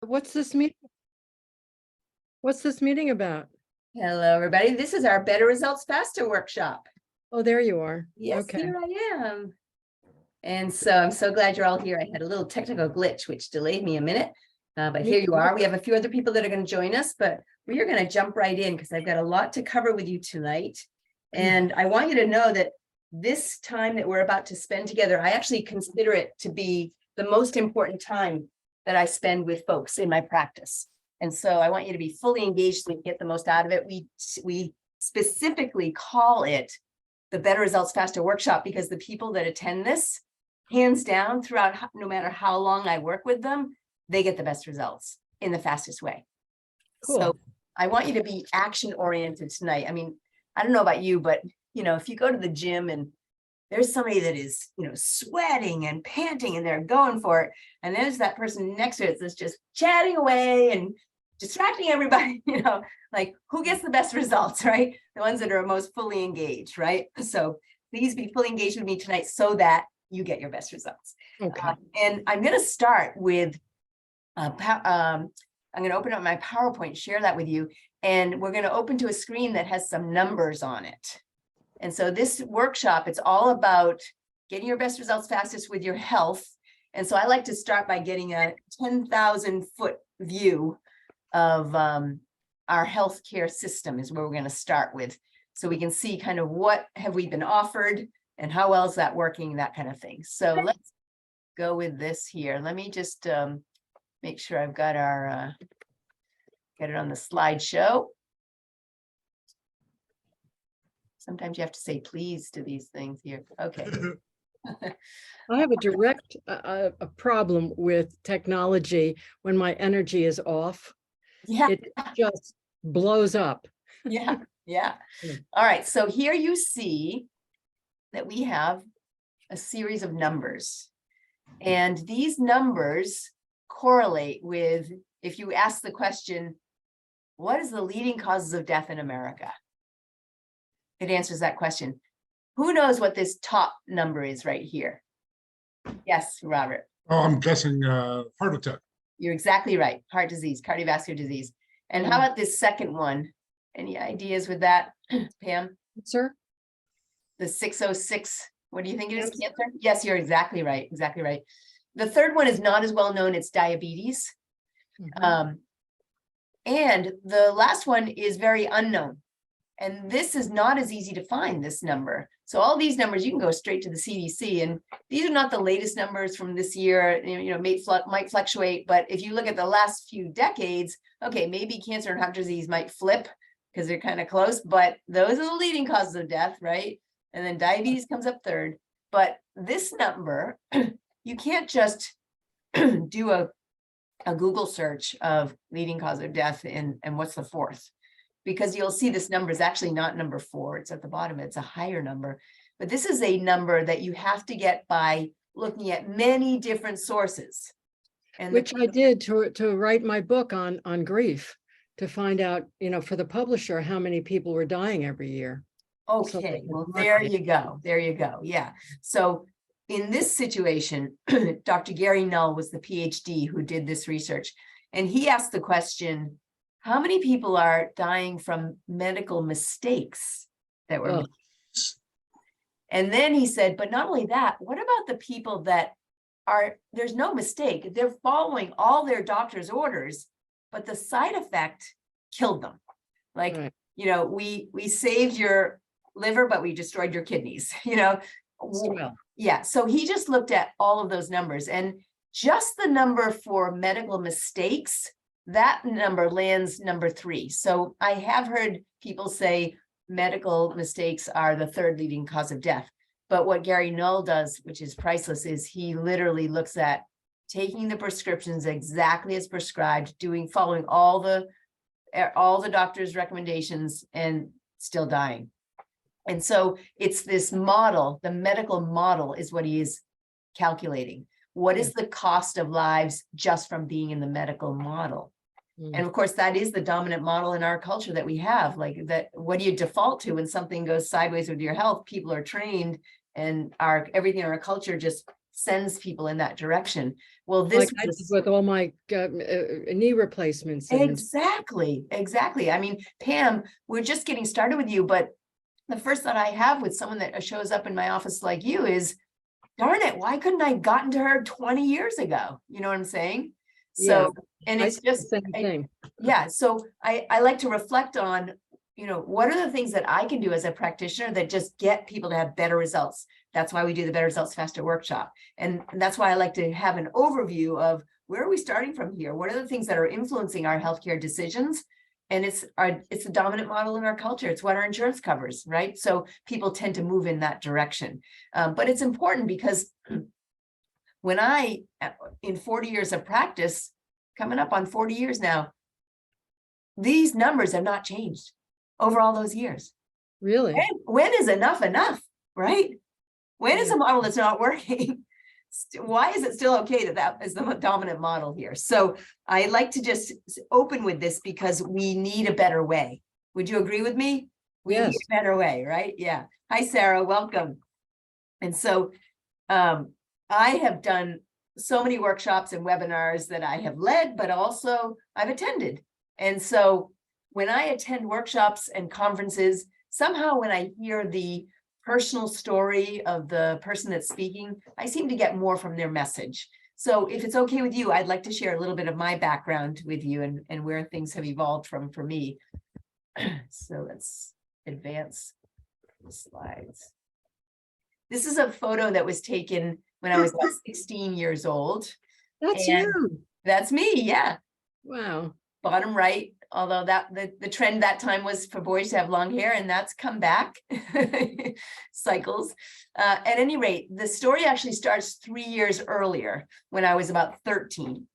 What's this meeting? What's this meeting about? Hello, everybody. This is our Better Results Faster workshop. Oh, there you are. Yes, Okay. here I am. And so I'm so glad you're all here. I had a little technical glitch, which delayed me a minute, but here you are. We have a few other people that are going to join us, but we are going to jump right in because I've got a lot to cover with you tonight. And I want you to know that this time that we're about to spend together, I actually consider it to be the most important time that I spend with folks in my practice. And so I want you to be fully engaged so we can get the most out of it. We specifically call it the Better Results Faster workshop because the people that attend this, hands down, throughout, no matter how long I work with them, they get the best results in the fastest way. Cool. So I want you to be action oriented tonight. I mean, I don't know about you, but if you go to the gym and there's somebody that is, sweating and panting and they're going for it, and there's that person next to it that's just chatting away and distracting everybody, like who gets the best results, right? The ones that are most fully engaged, right? So please be fully engaged with me tonight so that you get your best results. Okay. And I'm going to start with, I'm going to open up my PowerPoint, share that with you, and we're going to open to a screen that has some numbers on it. And so this workshop, it's all about getting your best results fastest with your health. And so I like to start by getting a 10,000 foot view of our healthcare system is where we're going to start with. So we can see kind of what have we been offered and how well is that working, that kind of thing. So let's go with this here. Let me just make sure I've got our, get it on the slideshow. Sometimes you have to say please to these things here. Okay. I have a direct a problem with technology when my energy is off. Yeah. It just blows up. Yeah. All right. So here you see that we have a series of numbers. And these numbers correlate with, if you ask the question, what is the leading causes of death in America? It answers that question. Who knows what this top number is right here? Yes, Robert. Oh, I'm guessing heart attack. You're exactly right. Heart disease, cardiovascular disease. And how about this second one? Any ideas with that, Pam? Sir? The 606. What do you think it is? Cancer? Yes, you're exactly right. Exactly right. The third one is not as well known. It's diabetes. And the last one is very unknown. And this is not as easy to find, this number. So all these numbers, you can go straight to the CDC, and these are not the latest numbers from this year, might fluctuate. But if you look at the last few decades, okay, maybe cancer and heart disease might flip because they're kind of close, but those are the leading causes of death, right? And then diabetes comes up third. But this number, you can't just do a Google search of leading cause of death and what's the fourth, because you'll see this number is actually not number 4. It's at the bottom. It's a higher number. But this is a number that you have to get by looking at many different sources. And which I did to write my book on grief, to find out, for the publisher, how many people were dying every year. Okay, well, there you go. There you go. Yeah. So in this situation, Dr. Gary Null was the PhD who did this research. And he asked the question, how many people are dying from medical mistakes that were made? And then he said, but not only that, what about the people that there's no mistake. They're following all their doctor's orders, but the side effect killed them. Like, Right. We saved your liver, but we destroyed your kidneys, Well, Yeah. So he just looked at all of those numbers, and just the number for medical mistakes, that number lands number 3. So I have heard people say medical mistakes are the third leading cause of death. But what Gary Null does, which is priceless, is he literally looks at taking the prescriptions exactly as prescribed, following all the doctor's recommendations, and still dying. And so it's this model, the medical model is what he is calculating. What is the cost of lives just from being in the medical model? And of course, that is the dominant model in our culture that we have. Like that, what do you default to when something goes sideways with your health? People are trained, and everything in our culture just sends people in that direction. Well, Like this I did was with all my knee replacements and exactly. I mean, Pam, we're just getting started with you, but the first thought I have with someone that shows up in my office like you is, darn it, why couldn't I have gotten to her 20 years ago? You know what I'm saying? yeah, So, and I it's said the just, same thing. yeah. So I like to reflect on, what are the things that I can do as a practitioner that just get people to have better results? That's why we do the Better Results Faster workshop. And that's why I like to have an overview of where are we starting from here? What are the things that are influencing our healthcare decisions? And it's the dominant model in our culture. It's what our insurance covers, right? So people tend to move in that direction. But it's important because when in 40 years of practice, coming up on 40 years now, these numbers have not changed over all those years. Really? When is enough, right? When is a model that's not working? Why is it still okay that is the dominant model here? So I like to just open with this because we need a better way. Would you agree with me? We Yes. need a better way, right? Yeah. Hi, Sarah, welcome. And so I have done so many workshops and webinars that I have led, but also I've attended. And so when I attend workshops and conferences, somehow when I hear the personal story of the person that's speaking, I seem to get more from their message. So if it's okay with you, I'd like to share a little bit of my background with you and where things have evolved from for me. So let's advance the slides. This is a photo that was taken when I was about 16 years old. That's And you. that's me, yeah. Wow. Bottom right, although the trend that time was for boys to have long hair, and that's come back cycles. At any rate, the story actually starts 3 years earlier when I was about 13.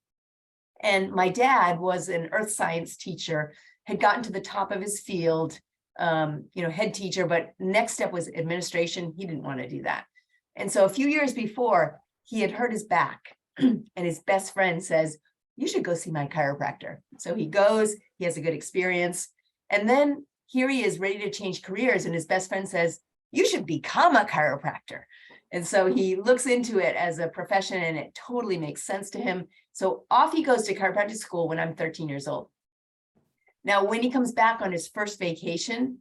And my dad was an earth science teacher, had gotten to the top of his field, head teacher, but next step was administration. He didn't want to do that. And so a few years before, he had hurt his back and his best friend says, you should go see my chiropractor. So he goes, he has a good experience. And then here he is ready to change careers. And his best friend says, you should become a chiropractor. And so he looks into it as a profession and it totally makes sense to him. So off he goes to chiropractic school when I'm 13 years old. Now, when he comes back on his first vacation,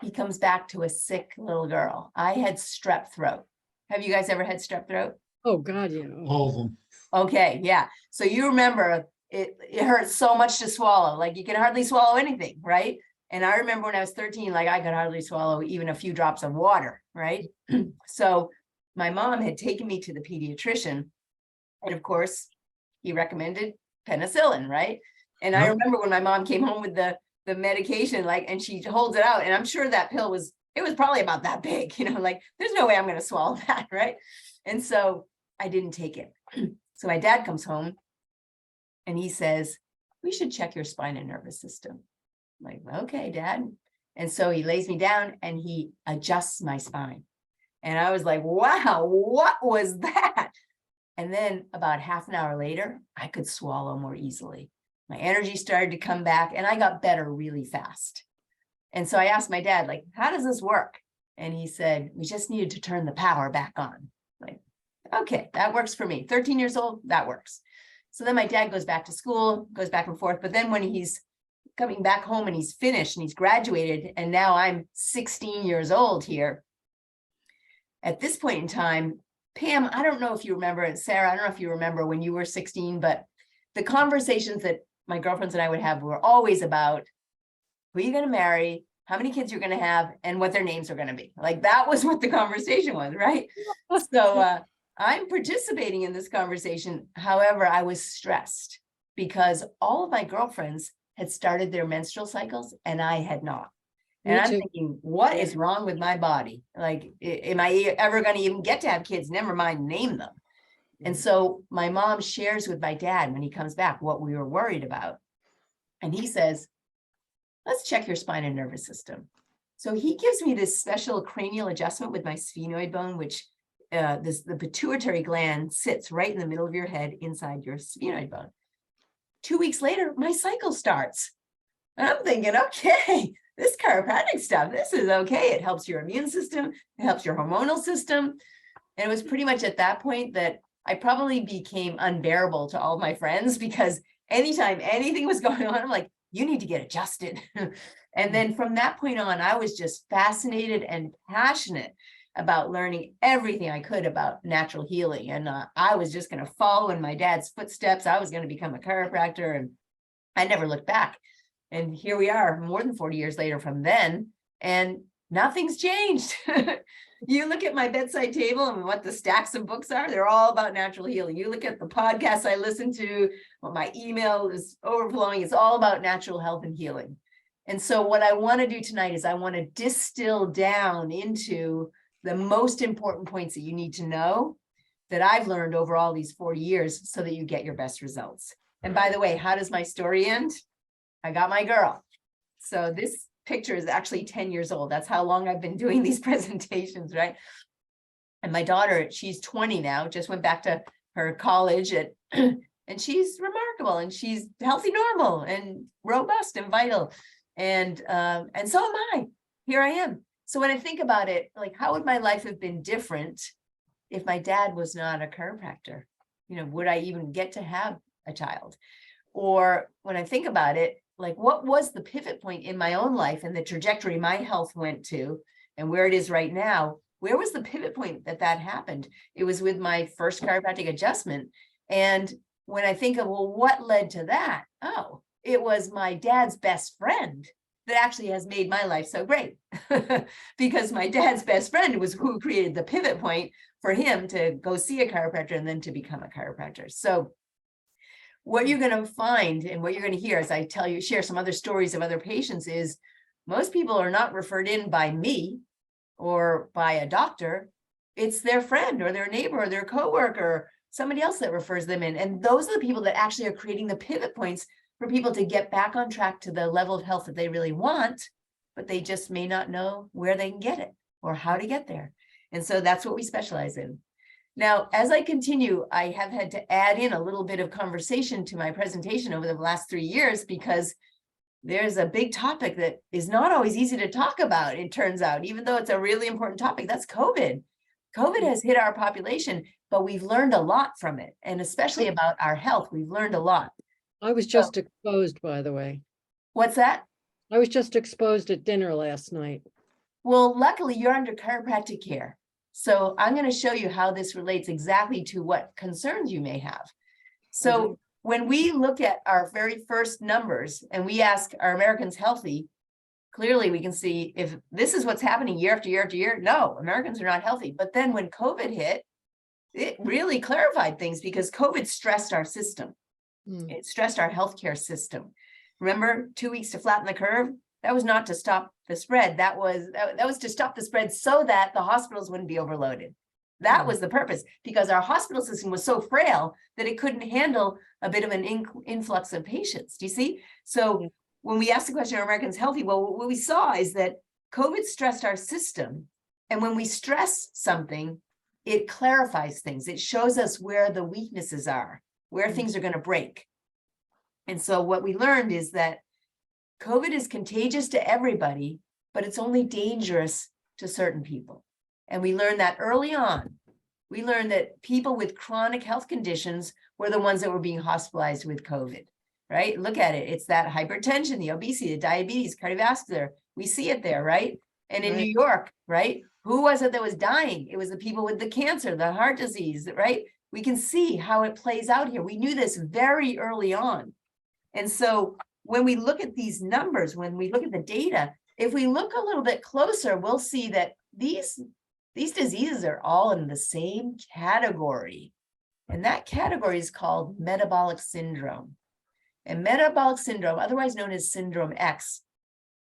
he comes back to a sick little girl. I had strep throat. Have you guys ever had strep throat? Oh, God, yeah. All of them. Okay, yeah. So you remember it hurts so much to swallow, like you can hardly swallow anything, right? And I remember when I was 13, like I could hardly swallow even a few drops of water, right? So my mom had taken me to the pediatrician, and of course, he recommended penicillin, right? And I Yep. remember when my mom came home with the medication, like, and she holds it out, and I'm sure that pill was probably about that big, like there's no way I'm going to swallow that, right? And so I didn't take it. So my dad comes home and he says, we should check your spine and nervous system. I'm like, okay, Dad. And so he lays me down and he adjusts my spine. And I was like, wow, what was that? And then about half an hour later, I could swallow more easily. My energy started to come back and I got better really fast. And so I asked my dad, like, how does this work? And he said, we just needed to turn the power back on. Like, okay, that works for me. 13 years old, that works. So then my dad goes back to school, goes back and forth. But then when he's coming back home and he's finished and he's graduated, and now I'm 16 years old here. At this point in time, Pam, I don't know if you remember, and Sarah, I don't know if you remember when you were 16, but the conversations that my girlfriends and I would have were always about who you're going to marry, how many kids you're going to have, and what their names are going to be. Like that was what the conversation was, right? So I'm participating in this conversation. However, I was stressed because all of my girlfriends had started their menstrual cycles and I had not. And I'm thinking, what is wrong with my body? Like, am I ever going to even get to have kids? Never mind name them. And so my mom shares with my dad when he comes back what we were worried about. And he says, let's check your spine and nervous system. So he gives me this special cranial adjustment with my sphenoid bone, which the pituitary gland sits right in the middle of your head inside your sphenoid bone. 2 weeks later, my cycle starts. And I'm thinking, okay, this chiropractic stuff, this is okay. It helps your immune system. It helps your hormonal system. And it was pretty much at that point that I probably became unbearable to all my friends, because anytime anything was going on, I'm like, you need to get adjusted. And then from that point on, I was just fascinated and passionate about learning everything I could about natural healing. And I was just going to follow in my dad's footsteps. I was going to become a chiropractor, and I never looked back. And here we are more than 40 years later from then, and nothing's changed. You look at my bedside table and what the stacks of books are, they're all about natural healing. You look at the podcasts I listen to, what my email is overflowing, it's all about natural health and healing. And so what I want to do tonight is I want to distill down into the most important points that you need to know that I've learned over all these 40 years so that you get your best results. And by the way, how does my story end? I got my girl. So this picture is actually 10 years old. That's how long I've been doing these presentations, right? And my daughter, she's 20 now, just went back to her college and she's remarkable, and she's healthy, normal, and robust and vital. And so am I. Here I am. So when I think about it, like, how would my life have been different if my dad was not a chiropractor? You know, would I even get to have a child? Or when I think about it, like, what was the pivot point in my own life and the trajectory my health went to and where it is right now? Where was the pivot point that happened? It was with my first chiropractic adjustment. And when I think of, well, what led to that? Oh, it was my dad's best friend that actually has made my life so great. Because my dad's best friend was who created the pivot point for him to go see a chiropractor and then to become a chiropractor. So what you're going to find and what you're going to hear as I tell you, share some other stories of other patients, is most people are not referred in by me or by a doctor. It's their friend or their neighbor or their coworker or somebody else that refers them in. And those are the people that actually are creating the pivot points for people to get back on track to the level of health that they really want, but they just may not know where they can get it or how to get there. And so that's what we specialize in. Now, as I continue, I have had to add in a little bit of conversation to my presentation over the last 3 years, because there's a big topic that is not always easy to talk about, it turns out, even though it's a really important topic. That's COVID. COVID has hit our population, but we've learned a lot from it, and especially about our health. We've learned a lot. I was just exposed, by the way. What's that? I was just exposed at dinner last night. Well, luckily you're under chiropractic care. So I'm going to show you how this relates exactly to what concerns you may have. So when we look at our very first numbers and we ask, are Americans healthy? Clearly we can see if this is what's happening year after year after year. No, Americans are not healthy. But then when COVID hit, it really clarified things, because COVID stressed our system. It stressed our healthcare system. Remember, 2 weeks to flatten the curve? That was not to stop the spread. That was to stop the spread so that the hospitals wouldn't be overloaded. That was the purpose, because our hospital system was so frail that it couldn't handle a bit of an influx of patients. Do you see? So when we asked the question, are Americans healthy? Well, what we saw is that COVID stressed our system. And when we stress something, it clarifies things. It shows us where the weaknesses are, where things are going to break. And so what we learned is that COVID is contagious to everybody, but it's only dangerous to certain people. And we learned that early on. We learned that people with chronic health conditions were the ones that were being hospitalized with COVID, right? Look at it. It's that hypertension, the obesity, the diabetes, cardiovascular. We see it there, right? And in New York, right? Who was it that was dying? It was the people with the cancer, the heart disease, right? We can see how it plays out here. We knew this very early on. And so when we look at these numbers, when we look at the data, if we look a little bit closer, we'll see that these diseases are all in the same category. And that category is called metabolic syndrome. And metabolic syndrome, otherwise known as syndrome X,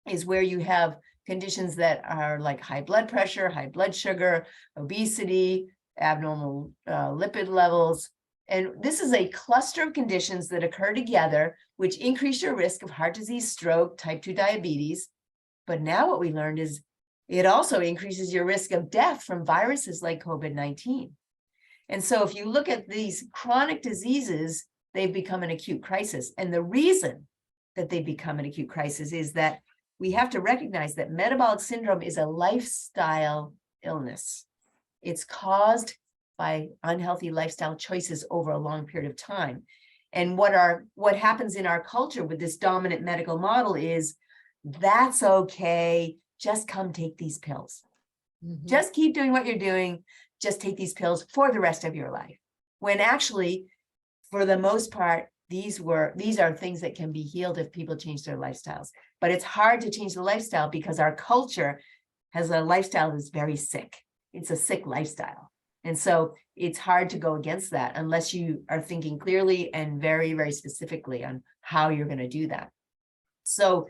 is where you have conditions that are like high blood pressure, high blood sugar, obesity, abnormal lipid levels. And this is a cluster of conditions that occur together, which increase your risk of heart disease, stroke, type 2 diabetes. But now what we learned is it also increases your risk of death from viruses like COVID-19. And so if you look at these chronic diseases, they've become an acute crisis. And the reason that they become an acute crisis is that we have to recognize that metabolic syndrome is a lifestyle illness. It's caused by unhealthy lifestyle choices over a long period of time. And what happens in our culture with this dominant medical model is, that's okay, just come take these pills. Mhm. Just keep doing what you're doing, just take these pills for the rest of your life. When actually, for the most part, these are things that can be healed if people change their lifestyles. But it's hard to change the lifestyle because our culture has a lifestyle that's very sick. It's a sick lifestyle. And so it's hard to go against that unless you are thinking clearly and very, very specifically on how you're going to do that. So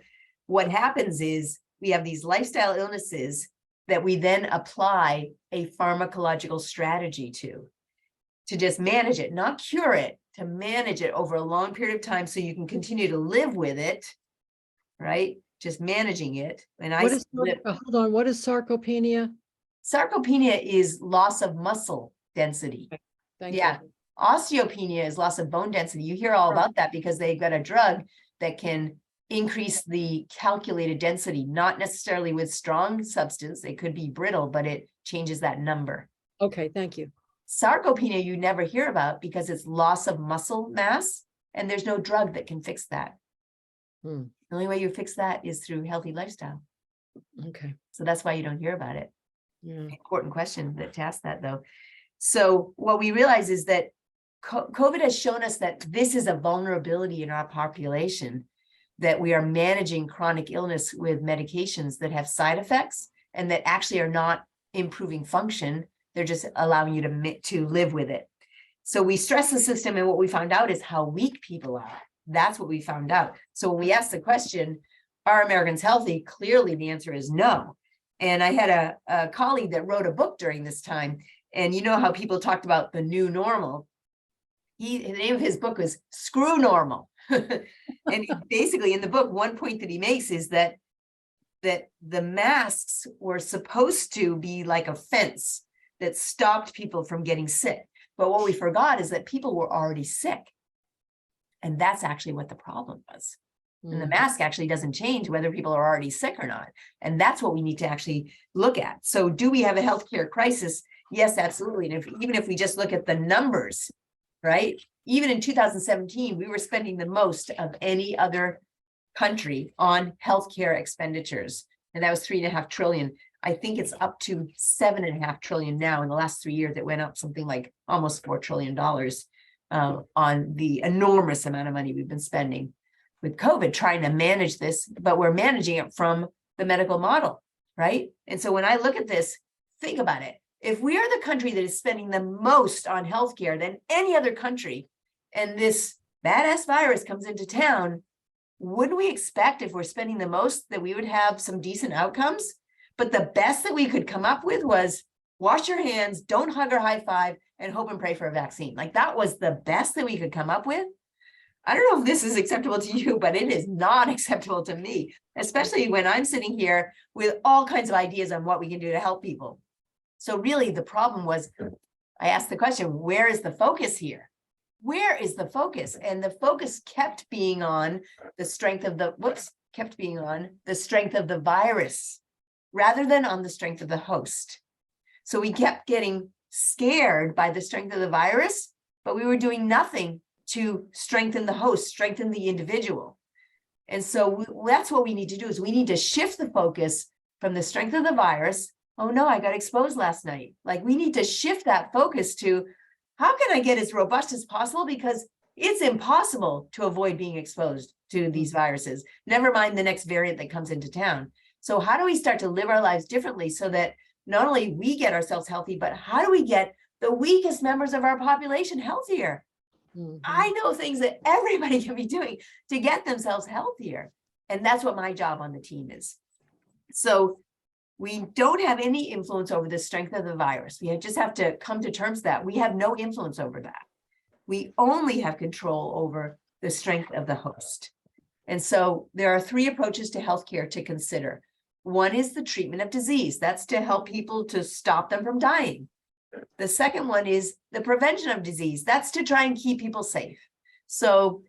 what happens is we have these lifestyle illnesses that we then apply a pharmacological strategy to just manage it, not cure it, to manage it over a long period of time so you can continue to live with it, right? Just managing it. And What is, hold on, what is sarcopenia? Sarcopenia is loss of muscle density. Thank Yeah. you. Osteopenia is loss of bone density. You hear all about that because they've got a drug that can increase the calculated density, not necessarily with strong substance. It could be brittle, but it changes that number. Okay, thank you. Sarcopenia you never hear about because it's loss of muscle mass, and there's no drug that can fix that. Hmm. The only way you fix that is through healthy lifestyle. Okay. So that's why you don't hear about it. Yeah. Important question to ask that, though. So what we realize is that COVID has shown us that this is a vulnerability in our population, that we are managing chronic illness with medications that have side effects and that actually are not improving function. They're just allowing you to live with it. So we stress the system, and what we found out is how weak people are. That's what we found out. So when we asked the question, are Americans healthy? Clearly the answer is no. And I had a colleague that wrote a book during this time, and you know how people talked about the new normal. The name of his book was Screw Normal. And basically in the book, one point that he makes is that the masks were supposed to be like a fence that stopped people from getting sick. But what we forgot is that people were already sick. And that's actually what the problem was. And the mask actually doesn't change whether people are already sick or not. And that's what we need to actually look at. So do we have a healthcare crisis? Yes, absolutely. And even if we just look at the numbers, right? Even in 2017, we were spending the most of any other country on healthcare expenditures. And that was $3.5 trillion. I think it's up to $7.5 trillion now. In the last 3 years, it went up something like almost $4 trillion on the enormous amount of money we've been spending with COVID, trying to manage this, but we're managing it from the medical model, right? And so when I look at this, think about it. If we are the country that is spending the most on healthcare than any other country, and this badass virus comes into town, wouldn't we expect, if we're spending the most, that we would have some decent outcomes? But the best that we could come up with was wash your hands, don't hug or high five, and hope and pray for a vaccine. Like, that was the best that we could come up with. I don't know if this is acceptable to you, but it is not acceptable to me, especially when I'm sitting here with all kinds of ideas on what we can do to help people. So really the problem was, I asked the question, where is the focus here? Where is the focus? And the focus kept being on the strength of the strength of the virus rather than on the strength of the host. So we kept getting scared by the strength of the virus, but we were doing nothing to strengthen the host, strengthen the individual. And so that's what we need to do, is we need to shift the focus from the strength of the virus. Oh no, I got exposed last night. Like, we need to shift that focus to, how can I get as robust as possible? Because it's impossible to avoid being exposed to these viruses, never mind the next variant that comes into town. So how do we start to live our lives differently so that not only we get ourselves healthy, but how do we get the weakest members of our population healthier? I know things that everybody can be doing to get themselves healthier. And that's what my job on the team is. So we don't have any influence over the strength of the virus. We just have to come to terms that we have no influence over that. We only have control over the strength of the host. And so there are 3 approaches to healthcare to consider. One is the treatment of disease. That's to help people to stop them from dying. The second one is the prevention of disease. That's to try and keep people safe. So,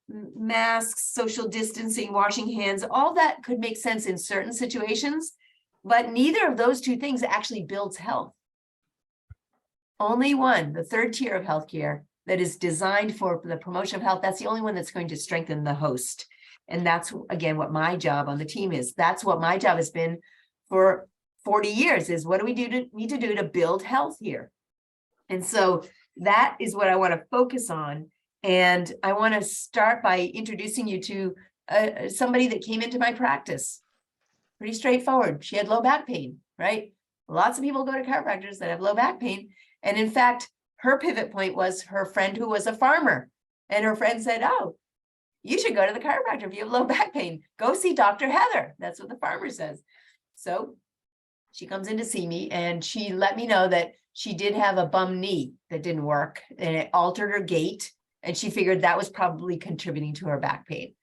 masks, social distancing, washing hands, all that could make sense in certain situations, but neither of those 2 things actually builds health. only one, the third tier of healthcare that is designed for the promotion of health. That's the only one that's going to strengthen the host. And that's, again, what my job on the team is. That's what my job has been for 40 years, is what do we need to do to build health here? And so that is what I want to focus on. And I want to start by introducing you to somebody that came into my practice. Pretty straightforward. She had low back pain, right? Lots of people go to chiropractors that have low back pain. And in fact, her pivot point was her friend who was a farmer. And her friend said, oh, you should go to the chiropractor if you have low back pain. Go see Dr. Heather. That's what the farmer says. So she comes in to see me, and she let me know that she did have a bum knee that didn't work, and it altered her gait. And she figured that was probably contributing to her back pain.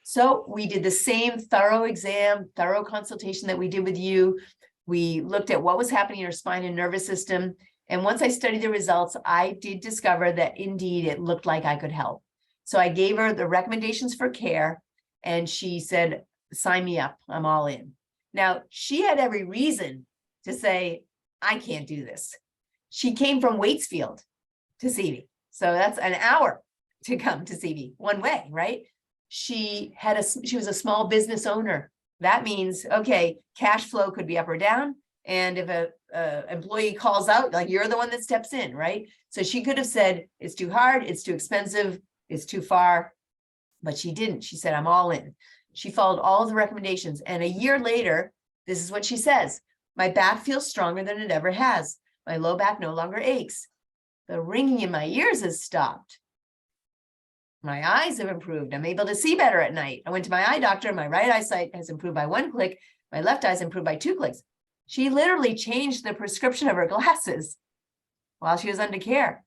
So we did the same thorough exam, thorough consultation that we did with you. We looked at what was happening in her spine and nervous system. And once I studied the results, I did discover that indeed it looked like I could help. So I gave her the recommendations for care, and she said, sign me up, I'm all in. Now, she had every reason to say, I can't do this. She came from Waitsfield to see me. So that's an hour to come to see me one way, right? She was a small business owner. That means, okay, cash flow could be up or down. And if a employee calls out, like, you're the one that steps in, right? So she could have said, it's too hard, it's too expensive, it's too far, but she didn't. She said, I'm all in. She followed all of the recommendations. And a year later, this is what she says: my back feels stronger than it ever has. My low back no longer aches. The ringing in my ears has stopped. My eyes have improved. I'm able to see better at night. I went to my eye doctor. My right eyesight has improved by 1 click. My left eye's improved by 2 clicks. She literally changed the prescription of her glasses while she was under care.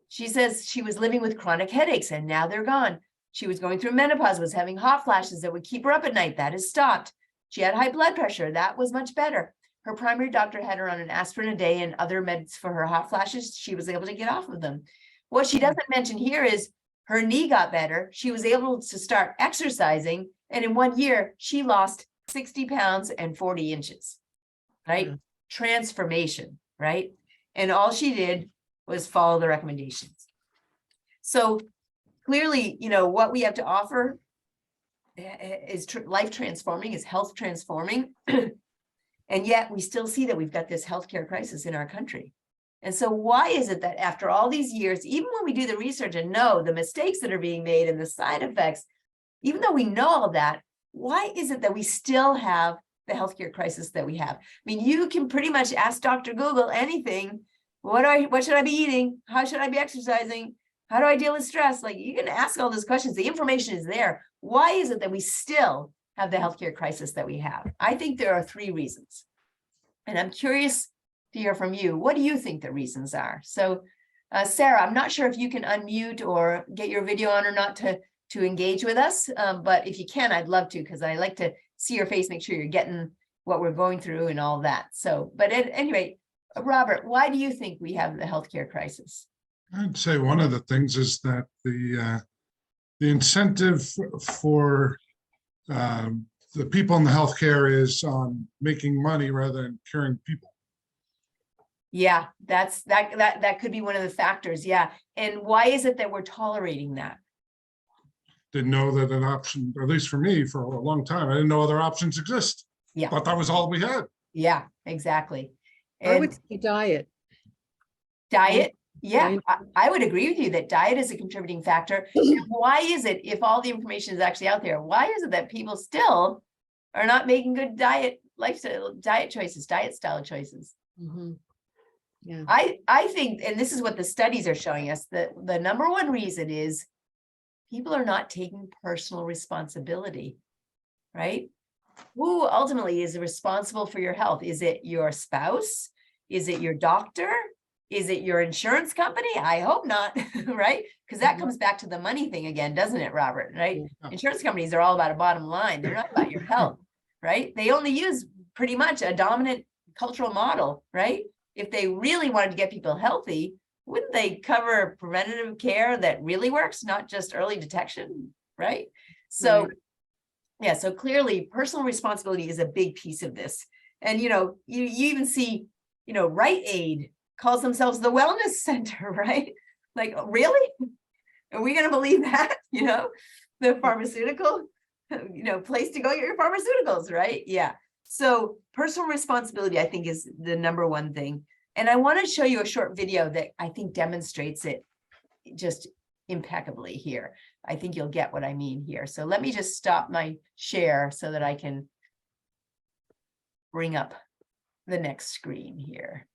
She says she was living with chronic headaches, and now they're gone. She was going through menopause, was having hot flashes that would keep her up at night. That has stopped. She had high blood pressure. That was much better. Her primary doctor had her on an aspirin a day and other meds for her hot flashes. She was able to get off of them. What she doesn't mention here is her knee got better. She was able to start exercising. And in 1 year, she lost 60 pounds and 40 inches, right? Yeah. Transformation, right? And all she did was follow the recommendations. So clearly, what we have to offer is life transforming, is health transforming. And yet we still see that we've got this healthcare crisis in our country. And so why is it that after all these years, even when we do the research and know the mistakes that are being made and the side effects, even though we know all of that, why is it that we still have the healthcare crisis that we have? I mean, you can pretty much ask Dr. Google anything. What should I be eating? How should I be exercising? How do I deal with stress? Like, you can ask all those questions. The information is there. Why is it that we still have the healthcare crisis that we have? I think there are 3 reasons. And I'm curious to hear from you. What do you think the reasons are? So, Sarah, I'm not sure if you can unmute or get your video on or not to engage with us. But if you can, I'd love to, because I like to see your face, make sure you're getting what we're going through and all that. So, but at any rate, Robert, why do you think we have the healthcare crisis? I'd say one of the things is that the incentive for the people in the healthcare is on making money rather than curing people. Yeah, that could be one of the factors. Yeah. And why is it that we're tolerating that? Didn't know that an option, at least for me, for a long time, I didn't know other options exist. Yeah. But that was all we had. Yeah, exactly. I would And say diet. diet. Yeah, Right. I would agree with you that diet is a contributing factor. And why is it, if all the information is actually out there, why is it that people still are not making good diet style choices? Mhm. Yeah. I think, and this is what the studies are showing us, that the number one reason is people are not taking personal responsibility, right? Who ultimately is responsible for your health? Is it your spouse? Is it your doctor? Is it your insurance company? I hope not, right? Because that comes back to the money thing again, doesn't it, Robert? Right? Yeah. Insurance companies are all about a bottom line. They're not about your health, right? They only use pretty much a dominant cultural model, right? If they really wanted to get people healthy, wouldn't they cover preventative care that really works, not just early detection, right? So, yeah, so clearly personal responsibility is a big piece of this. And, you even see, Rite Aid calls themselves the wellness center, right? Like, really? Are we going to believe that? You know, the pharmaceutical, place to go get your pharmaceuticals, right? Yeah. So personal responsibility, I think, is the number one thing. And I want to show you a short video that I think demonstrates it just impeccably here. I think you'll get what I mean here. So let me just stop my share so that I can bring up the next screen here.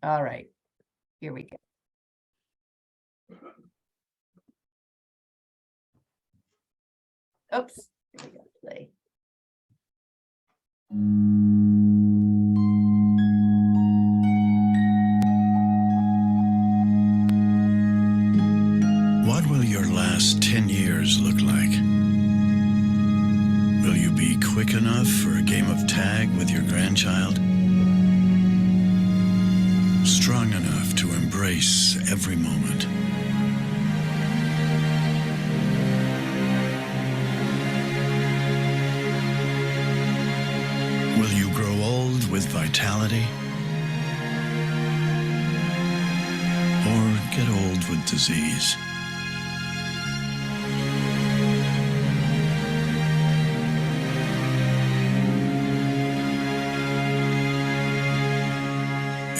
All right, here we go. Oops, here we go, play. What will your last 10 years look like? Will you be quick enough for a game of tag with your grandchild? Strong enough to embrace every moment? Will you grow old with vitality? Or get old with disease?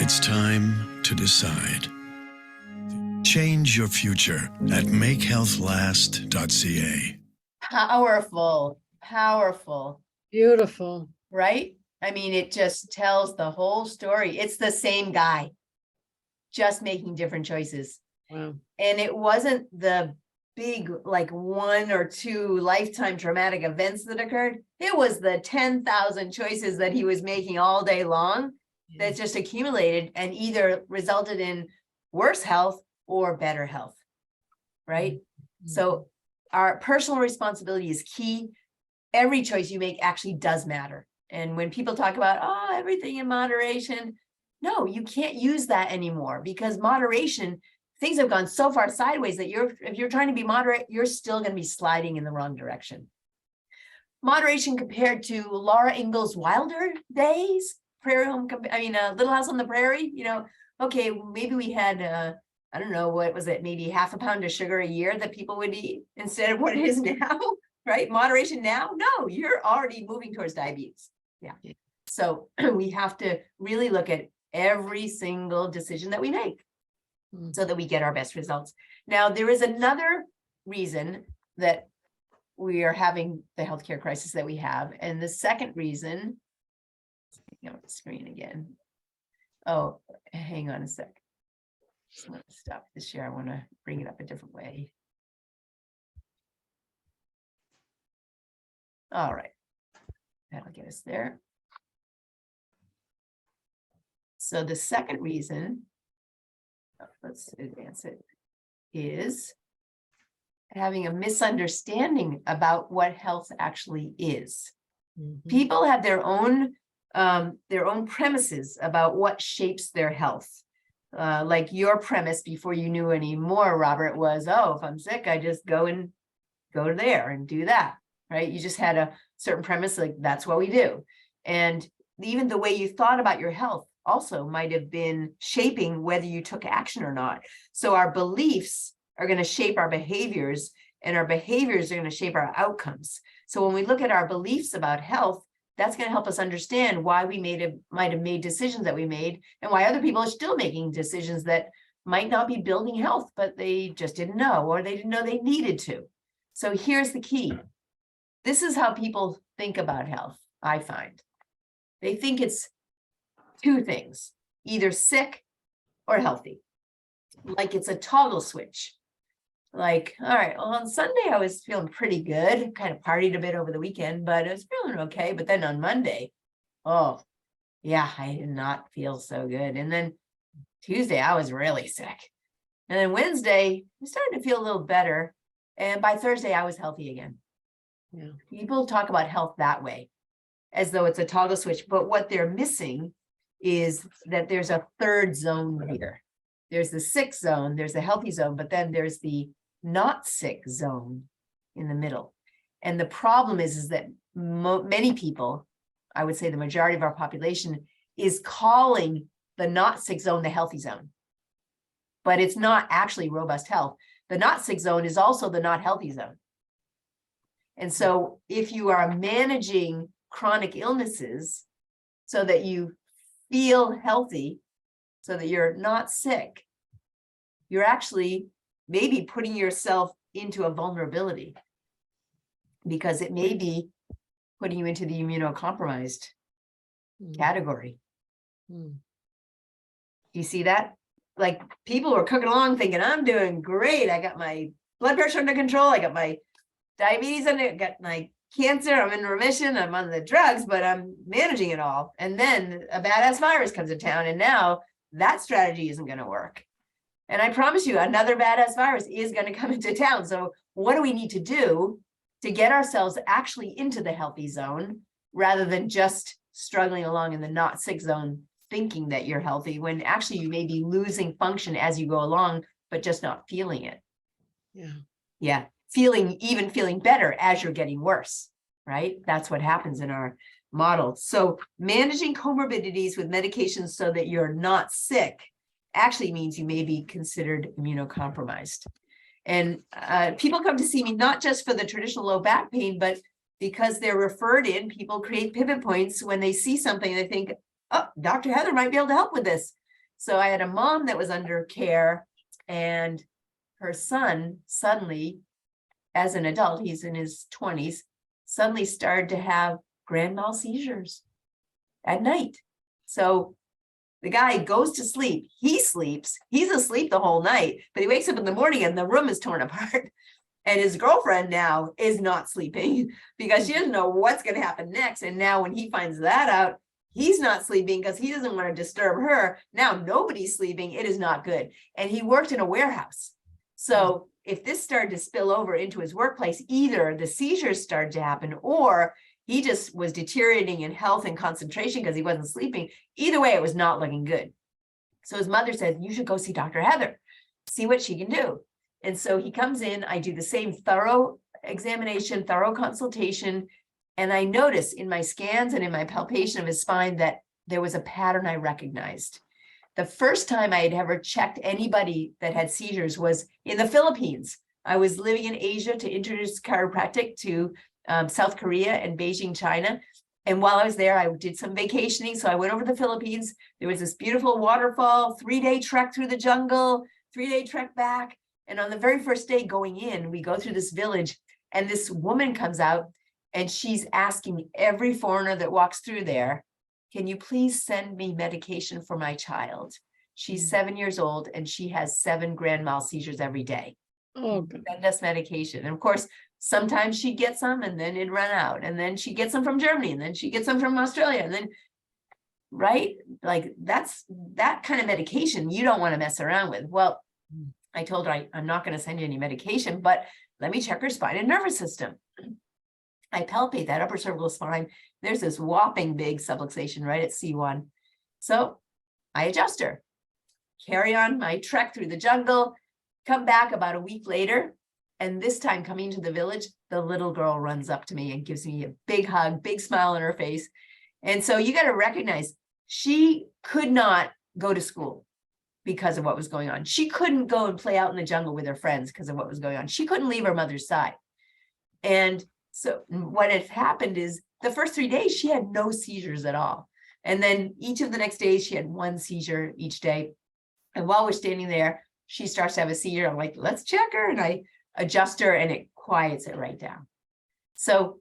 It's time to decide. Change your future at makehealthlast.ca. Powerful, powerful, Beautiful. right? I mean, it just tells the whole story. It's the same guy, just making different choices. Wow. And it wasn't the big, like 1 or 2 lifetime traumatic events that occurred. It was the 10,000 choices that he was making all day long that just accumulated and either resulted in worse health or better health, right? So our personal responsibility is key. Every choice you make actually does matter. And when people talk about, oh, everything in moderation, no, you can't use that anymore, because moderation, things have gone so far sideways that if you're trying to be moderate, you're still going to be sliding in the wrong direction. Moderation compared to Laura Ingalls Wilder days, Little House on the Prairie, okay, maybe we had, I don't know, what was it? Maybe half a pound of sugar a year that people would eat instead of what it is now, right? Moderation now? No, you're already moving towards diabetes. Yeah. So we have to really look at every single decision that we make so that we get our best results. Now, there is another reason that we are having the healthcare crisis that we have. And the second reason, the screen again. Oh, hang on a sec. Just want to stop this share. I want to bring it up a different way. All right. That'll get us there. So the second reason, let's advance it, is having a misunderstanding about what health actually is. People have their own premises about what shapes their health. Like your premise before you knew any more, Robert, was, oh, if I'm sick, I just go to there and do that, right? You just had a certain premise, like that's what we do. And even the way you thought about your health also might have been shaping whether you took action or not. So our beliefs are going to shape our behaviors, and our behaviors are going to shape our outcomes. So when we look at our beliefs about health, that's going to help us understand why we might have made decisions that we made, and why other people are still making decisions that might not be building health, but they just didn't know, or they didn't know they needed to. So here's the key. This is how people think about health, I find. They think it's 2 things, either sick or healthy. Like it's a toggle switch. Like, all right, well, on Sunday, I was feeling pretty good, kind of partied a bit over the weekend, but I was feeling okay. But then on Monday, oh, yeah, I did not feel so good. And then Tuesday, I was really sick. And then Wednesday, I started to feel a little better. And by Thursday, I was healthy again. Yeah. People talk about health that way, as though it's a toggle switch. But what they're missing is that there's a third zone here. There's the sick zone, there's the healthy zone, but then there's the not sick zone in the middle. And the problem is that many people I would say the majority of our population, is calling the not sick zone the healthy zone. But it's not actually robust health. The not sick zone is also the not healthy zone. And so if you are managing chronic illnesses so that you feel healthy, so that you're not sick, you're actually maybe putting yourself into a vulnerability, because it may be putting you into the immunocompromised category. Mm. Do you see that? Like, people were cooking along thinking, I'm doing great. I got my blood pressure under control. I got my diabetes under, got my cancer. I'm in remission. I'm on the drugs, but I'm managing it all. And then a badass virus comes to town, and now that strategy isn't going to work. And I promise you, another badass virus is going to come into town. So what do we need to do to get ourselves actually into the healthy zone, rather than just struggling along in the not sick zone, thinking that you're healthy, when actually you may be losing function as you go along, but just not feeling it. Yeah. Yeah. Feeling better as you're getting worse, right? That's what happens in our model. So managing comorbidities with medications so that you're not sick actually means you may be considered immunocompromised. And people come to see me not just for the traditional low back pain, but because they're referred in. People create pivot points when they see something, they think, oh, Dr. Heather might be able to help with this. So I had a mom that was under care, and her son suddenly, as an adult, he's in his 20s, suddenly started to have grand mal seizures at night. So the guy goes to sleep, he sleeps, he's asleep the whole night, but he wakes up in the morning and the room is torn apart. And his girlfriend now is not sleeping because she doesn't know what's going to happen next. And now when he finds that out, he's not sleeping because he doesn't want to disturb her. Now nobody's sleeping. It is not good. And he worked in a warehouse. So if this started to spill over into his workplace, either the seizures started to happen, or he just was deteriorating in health and concentration because he wasn't sleeping. Either way, it was not looking good. So his mother said, you should go see Dr. Heather, see what she can do. And so he comes in, I do the same thorough examination, thorough consultation. And I notice in my scans and in my palpation of his spine that there was a pattern I recognized. The first time I had ever checked anybody that had seizures was in the Philippines. I was living in Asia to introduce chiropractic to South Korea and Beijing, China. And while I was there, I did some vacationing. So I went over to the Philippines. There was this beautiful waterfall, 3-day trek through the jungle, 3-day trek back. And on the very first day going in, we go through this village, and this woman comes out, and she's asking every foreigner that walks through there, can you please send me medication for my child? She's 7 years old, and she has 7 grand mal seizures every day. Oh, God. Send us medication. And of course, sometimes she'd get some and then it'd run out. And then she gets some from Germany, and then she gets some from Australia. And then, right? Like that's that kind of medication you don't want to mess around with. Well, I told her, I'm not going to send you any medication, but let me check her spine and nervous system. I palpate that upper cervical spine. There's this whopping big subluxation right at C1. So I adjust her, carry on my trek through the jungle, come back about a week later. And this time coming to the village, the little girl runs up to me and gives me a big hug, big smile on her face. And so you got to recognize she could not go to school because of what was going on. She couldn't go and play out in the jungle with her friends because of what was going on. She couldn't leave her mother's side. And so what had happened is the first 3 days, she had no seizures at all. And then each of the next days, she had 1 seizure each day. And while we're standing there, she starts to have a seizure. I'm like, let's check her. And I adjust her, and it quiets it right down. So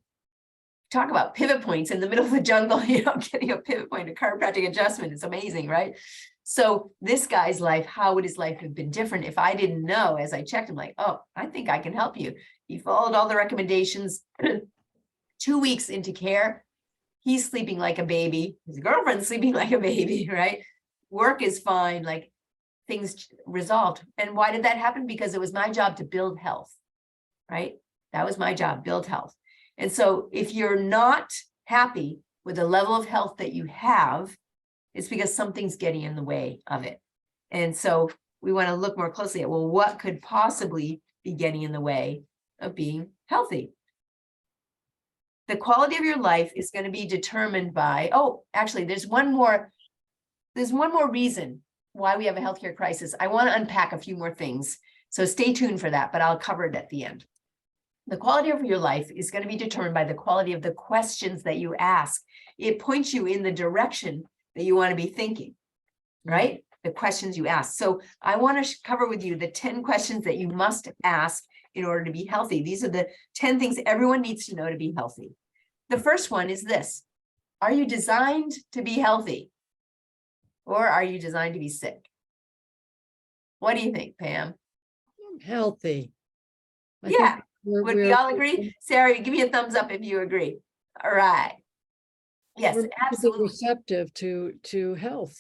talk about pivot points in the middle of the jungle, getting a pivot point, a chiropractic adjustment. It's amazing, right? So this guy's life, how would his life have been different if I didn't know? As I checked him, like, oh, I think I can help you. He followed all the recommendations. 2 weeks into care, he's sleeping like a baby. His girlfriend's sleeping like a baby, right? Work is fine, like things resolved. And why did that happen? Because it was my job to build health, right? That was my job, build health. And so if you're not happy with the level of health that you have, it's because something's getting in the way of it. And so we want to look more closely at, well, what could possibly be getting in the way of being healthy? The quality of your life is going to be determined by, oh, actually, there's one more reason why we have a healthcare crisis. I want to unpack a few more things. So stay tuned for that, but I'll cover it at the end. The quality of your life is going to be determined by the quality of the questions that you ask. It points you in the direction that you want to be thinking, right? The questions you ask. So I want to cover with you the 10 questions that you must ask in order to be healthy. These are the 10 things everyone needs to know to be healthy. The first one is this: are you designed to be healthy, or are you designed to be sick? What do you think, Pam? Healthy. I Yeah. think Would we all agree? Sarah, give me a thumbs up if you agree. All right. Yes, we're meant to be absolutely. receptive to health.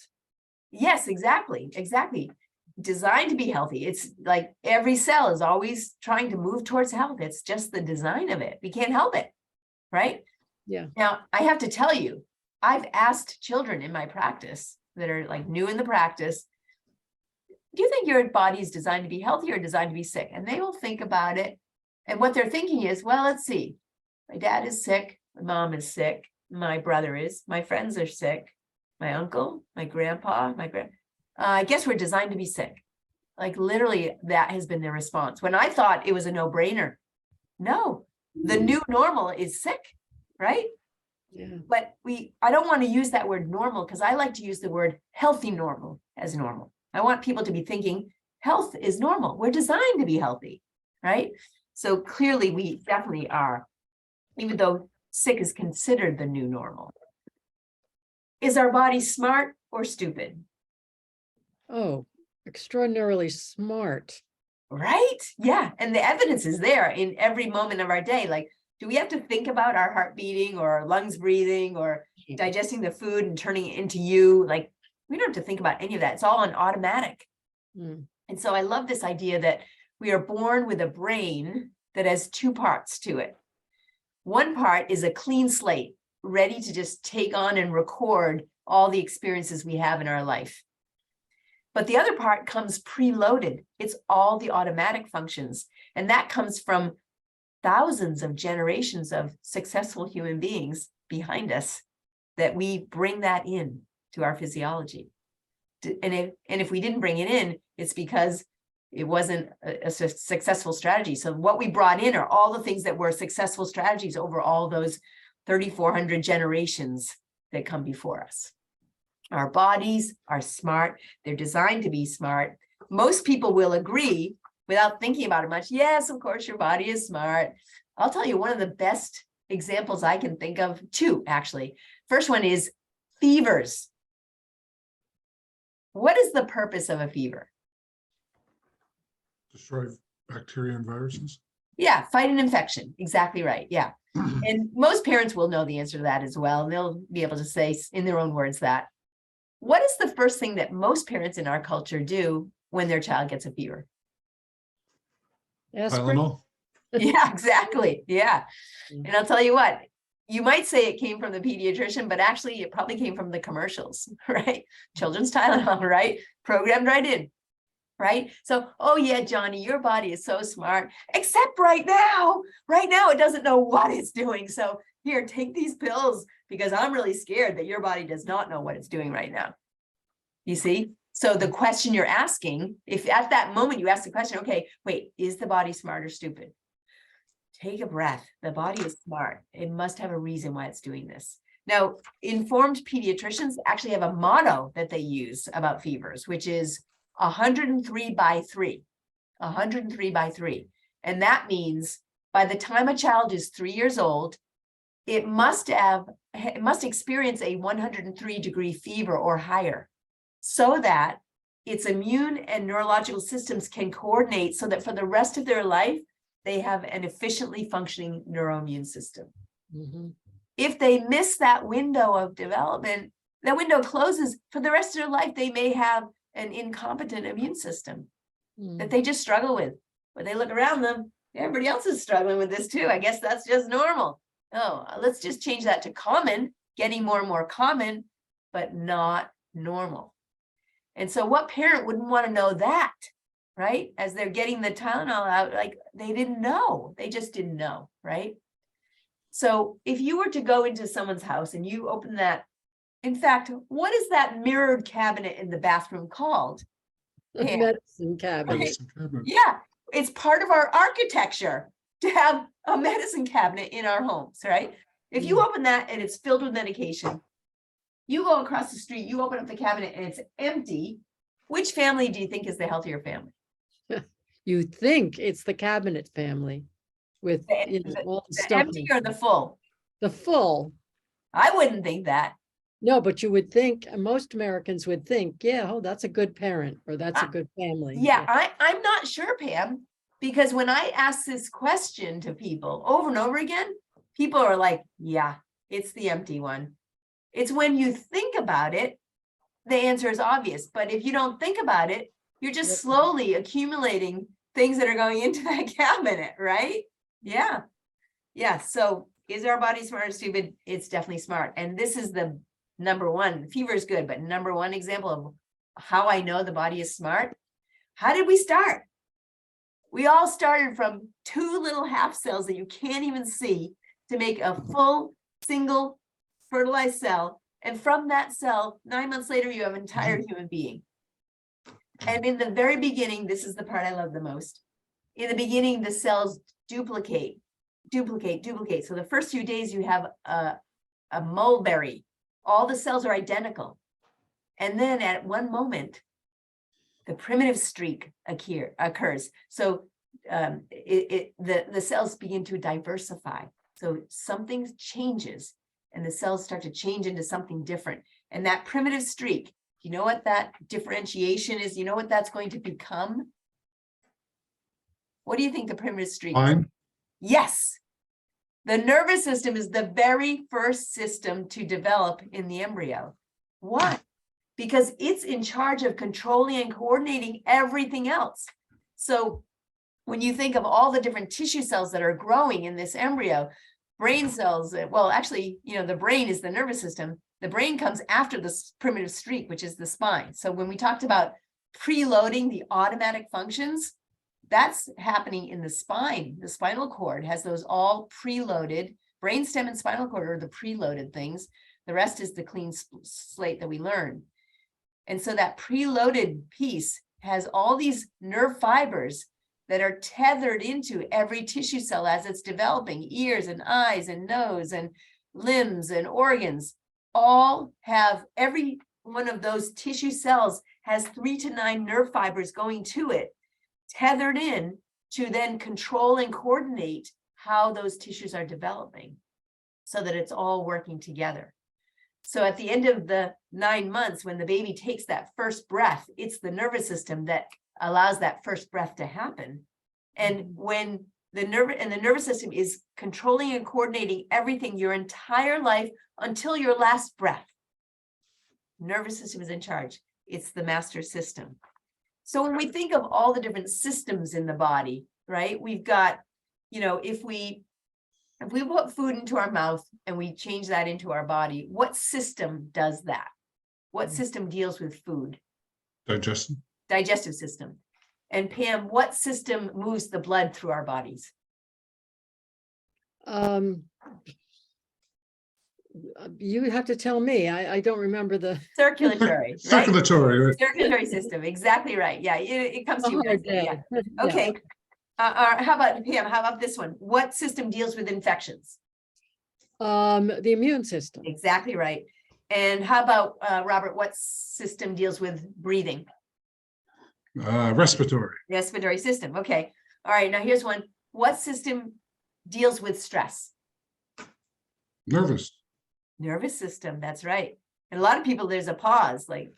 Yes, exactly. Exactly. Designed to be healthy. It's like every cell is always trying to move towards health. It's just the design of it. We can't help it. Right? Yeah. Now, I have to tell you, I've asked children in my practice that are like new in the practice, do you think your body is designed to be healthy or designed to be sick? And they will think about it. And what they're thinking is, well, let's see. My dad is sick. My mom is sick. My brother is. My friends are sick. My uncle, my grandpa, I guess we're designed to be sick. Like literally that has been their response. When I thought it was a no-brainer. No, the new normal is sick, right? Yeah. But I don't want to use that word normal because I like to use the word healthy normal as normal. I want people to be thinking health is normal. We're designed to be healthy, right? So clearly we definitely are, even though sick is considered the new normal. Is our body smart or stupid? Oh, extraordinarily smart. Right? Yeah. And the evidence is there in every moment of our day. Like, do we have to think about our heart beating or our lungs breathing or digesting the food and turning it into you? Like, we don't have to think about any of that. It's all on automatic. Mm. And so I love this idea that we are born with a brain that has two parts to it. One part is a clean slate, ready to just take on and record all the experiences we have in our life. But the other part comes preloaded. It's all the automatic functions. And that comes from thousands of generations of successful human beings behind us, that we bring that in to our physiology. And if we didn't bring it in, it's because it wasn't a successful strategy. So what we brought in are all the things that were successful strategies over all those 3,400 generations that come before us. Our bodies are smart. They're designed to be smart. Most people will agree without thinking about it much. Yes, of course, your body is smart. I'll tell you one of the best examples I can think of, two, actually. First one is fevers. What is the purpose of a fever? Destroy bacteria and viruses. Yeah, fight an infection. Exactly right. Yeah. And most parents will know the answer to that as well. And they'll be able to say in their own words that. What is the first thing that most parents in our culture do when their child gets a fever? Aspirin. Tylenol. Yeah, exactly. Yeah. And I'll tell you what, you might say it came from the pediatrician, but actually it probably came from the commercials, right? Children's Tylenol, right? Programmed right in, right? So, oh yeah, Johnny, your body is so smart, except right now it doesn't know what it's doing. So here, take these pills because I'm really scared that your body does not know what it's doing right now. You see? So the question you're asking, if at that moment you ask the question, okay, wait, is the body smart or stupid? Take a breath. The body is smart. It must have a reason why it's doing this. Now, informed pediatricians actually have a motto that they use about fevers, which is 103 by 3. 103 by 3. And that means by the time a child is 3 years old, it must experience a 103-degree fever or higher, so that its immune and neurological systems can coordinate so that for the rest of their life, they have an efficiently functioning neuroimmune system. Mm-hmm. If they miss that window of development, that window closes for the rest of their life, they may have an incompetent immune system that they just struggle with. But they look around them, everybody else is struggling with this too. I guess that's just normal. Oh, let's just change that to common, getting more and more common, but not normal. And so what parent wouldn't want to know that, right? As they're getting the Tylenol out, like they didn't know, they just didn't know, right? So if you were to go into someone's house and you open that, in fact, what is that mirrored cabinet in the bathroom called? Pam? Medicine cabinet. Medicine cabinet. Yeah, it's part of our architecture to have a medicine cabinet in our homes, right? If you open that and it's filled with medication, you go across the street, you open up the cabinet and it's empty. Which family do you think is the healthier family? You think it's the cabinet family with, you know, all the The stuff. empty or the full? The full. I wouldn't think that. No, but you would think, most Americans would think, yeah, oh, that's a good parent, or that's a good family. Yeah, I'm not sure, Pam, because when I ask this question to people over and over again, people are like, yeah, it's the empty one. It's when you think about it, the answer is obvious. But if you don't think about it, you're just Yep. slowly accumulating things that are going into that cabinet, right? Yeah. Yeah. So is our body smart or stupid? It's definitely smart. And this is the number one. Fever is good, but number one example of how I know the body is smart. How did we start? We all started from 2 little half cells that you can't even see to make a full single fertilized cell. And from that cell, 9 months later, you have an entire human being. And in the very beginning, this is the part I love the most. In the beginning, the cells duplicate. So the first few days, you have a mulberry. All the cells are identical. And then at one moment, the primitive streak occurs. So the cells begin to diversify. So something changes and the cells start to change into something different. And that primitive streak, you know what that differentiation is? You know what that's going to become? What do you think the primitive streak is? Fine. Yes. The nervous system is the very first system to develop in the embryo. Why? Because it's in charge of controlling and coordinating everything else. So when you think of all the different tissue cells that are growing in this embryo, brain cells, well, actually, you know, the brain is the nervous system. The brain comes after the primitive streak, which is the spine. So when we talked about preloading the automatic functions, that's happening in the spine. The spinal cord has those all preloaded. Brainstem and spinal cord are the preloaded things. The rest is the clean slate that we learn. And so that preloaded piece has all these nerve fibers that are tethered into every tissue cell as it's developing. Ears and eyes and nose and limbs and organs all have, every one of those tissue cells has 3 to 9 nerve fibers going to it, tethered in to then control and coordinate how those tissues are developing so that it's all working together. So at the end of the 9 months, when the baby takes that first breath, it's the nervous system that allows that first breath to happen. And when the nervous system is controlling and coordinating everything your entire life until your last breath, nervous system is in charge. It's the master system. So when we think of all the different systems in the body, right, we've got, you know, if we put food into our mouth and we change that into our body, what system does that? What system deals with food? Digestion. Digestive system. And Pam, what system moves the blood through our bodies? You have to tell me. I don't remember the. Circulatory, right? Circulatory, right? Circulatory system, exactly right. Yeah, it comes to you. hard Betsy, day. yeah. Yeah. Okay. How about Pam? How about this one? What system deals with infections? The immune system. Exactly right. And how about Robert? What system deals with breathing? Respiratory. Respiratory system. Okay. All right. Now here's one. What system deals with stress? Nervous. Nervous system. That's right. And a lot of people, there's a pause like,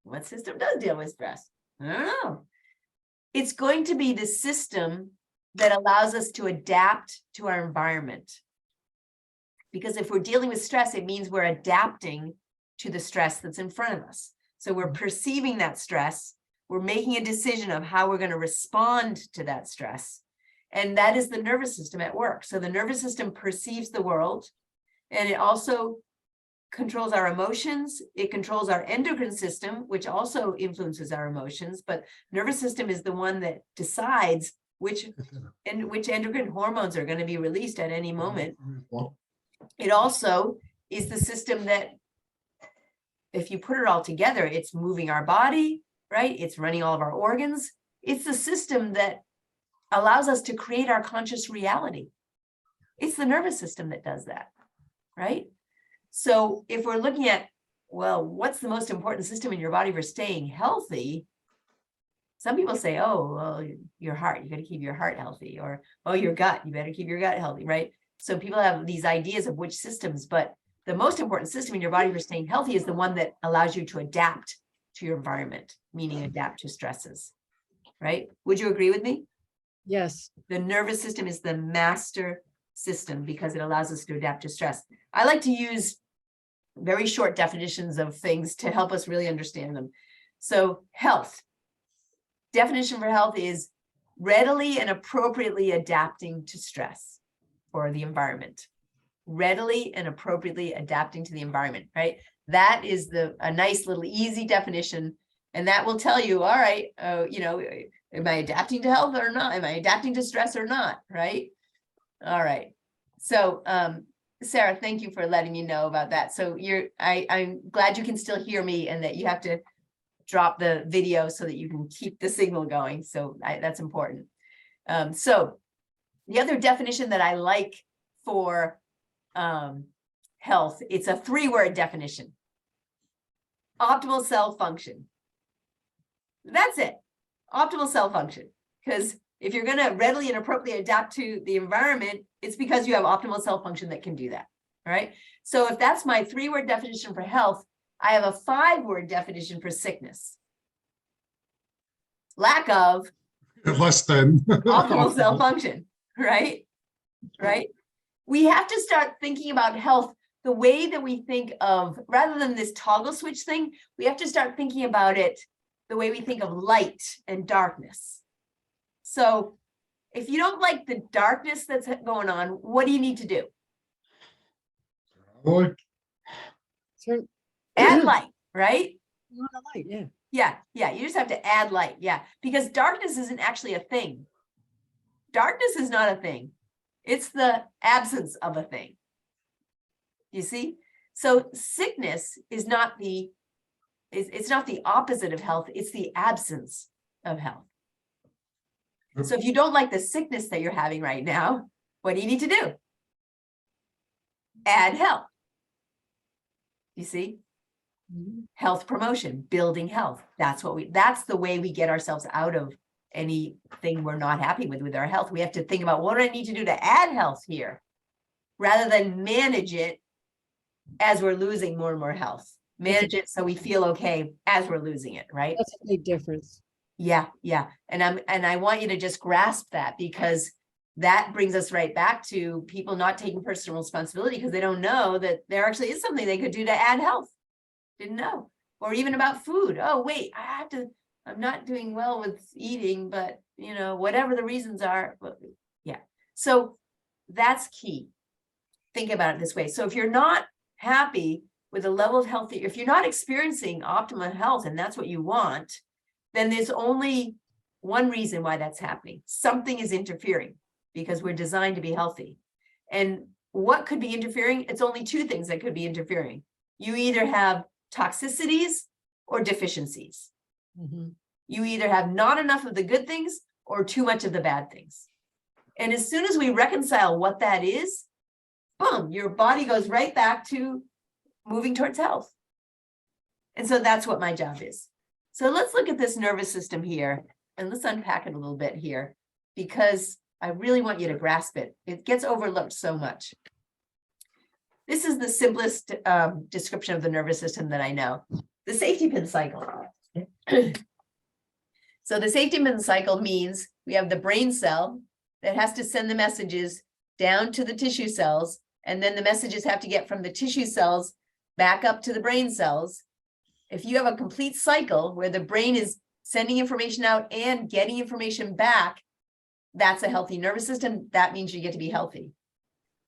what system does deal with stress? I don't know. It's going to be the system that allows us to adapt to our environment. Because if we're dealing with stress, it means we're adapting to the stress that's in front of us. So we're perceiving that stress. We're making a decision of how we're going to respond to that stress. And that is the nervous system at work. So the nervous system perceives the world, and it also controls our emotions. It controls our endocrine system, which also influences our emotions. But nervous system is the one that decides which endocrine hormones are going to be released at any moment. Well, It also is the system that, if you put it all together, it's moving our body, right? It's running all of our organs. It's the system that allows us to create our conscious reality. It's the nervous system that does that, right? So if we're looking at, well, what's the most important system in your body for staying healthy? Some people say, oh, well, your heart, you got to keep your heart healthy, or, oh, your gut, you better keep your gut healthy, right? So people have these ideas of which systems, but the most important system in your body for staying healthy is the one that allows you to adapt to your environment, meaning adapt to stresses, right? Would you agree with me? Yes. The nervous system is the master system because it allows us to adapt to stress. I like to use very short definitions of things to help us really understand them. So health. Definition for health is readily and appropriately adapting to stress or the environment. Readily and appropriately adapting to the environment, right? That is a nice little easy definition. And that will tell you, all right, am I adapting to health or not? Am I adapting to stress or not, right? All right. So, Sarah, thank you for letting me know about that. So I'm glad you can still hear me and that you have to drop the video so that you can keep the signal going. So that's important. So the other definition that I like for health, it's a 3-word definition. Optimal cell function. That's it. Optimal cell function. Because if you're going to readily and appropriately adapt to the environment, it's because you have optimal cell function that can do that. All right. So if that's my 3-word definition for health, I have a 5-word definition for sickness. Lack of less than optimal cell function, right? Right. We have to start thinking about health the way that we think of, rather than this toggle switch thing, we have to start thinking about it the way we think of light and darkness. So if you don't like the darkness that's going on, what do you need to do? Turn Add light, right? on the light, yeah. Yeah, you just have to add light, yeah, because darkness isn't actually a thing. Darkness is not a thing. It's the absence of a thing. You see? So sickness is not it's not the opposite of health, it's the absence of health. So if you don't like the sickness that you're having right now, what do you need to do? Add health. You see? Health promotion, building health. That's the way we get ourselves out of anything we're not happy with our health. We have to think about, what do I need to do to add health here, rather than manage it as we're losing more and more health. Manage it so we feel okay as we're losing it, right? That's a big difference. Yeah. And I want you to just grasp that, because that brings us right back to people not taking personal responsibility because they don't know that there actually is something they could do to add health. Didn't know. Or even about food. Oh, wait, I'm not doing well with eating, but whatever the reasons are. Yeah. So that's key. Think about it this way. So if you're not happy with the level of health, if you're not experiencing optimal health and that's what you want, then there's only one reason why that's happening. Something is interfering, because we're designed to be healthy. And what could be interfering? It's only 2 things that could be interfering. You either have toxicities or deficiencies. You either have not enough of the good things or too much of the bad things. And as soon as we reconcile what that is, boom, your body goes right back to moving towards health. And so that's what my job is. So let's look at this nervous system here, and let's unpack it a little bit here, because I really want you to grasp it. It gets overlooked so much. This is the simplest description of the nervous system that I know. The safety pin cycle. So the safety pin cycle means we have the brain cell that has to send the messages down to the tissue cells, and then the messages have to get from the tissue cells back up to the brain cells. If you have a complete cycle where the brain is sending information out and getting information back, that's a healthy nervous system. That means you get to be healthy.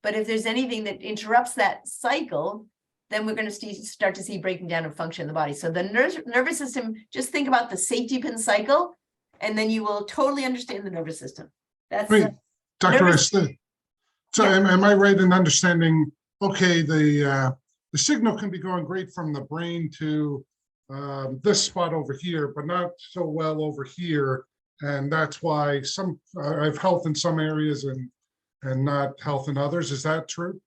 But if there's anything that interrupts that cycle, then we're going to start to see breaking down of function in the body. So the nervous system, just think about the safety pin cycle, and then you will totally understand the nervous system. That's, Wait, Dr. nervous- Rice, so Yeah. am I right in understanding, okay, the signal can be going great from the brain to this spot over here, but not so well over here. And that's why some, I have health in some areas and not health in others. Is that true?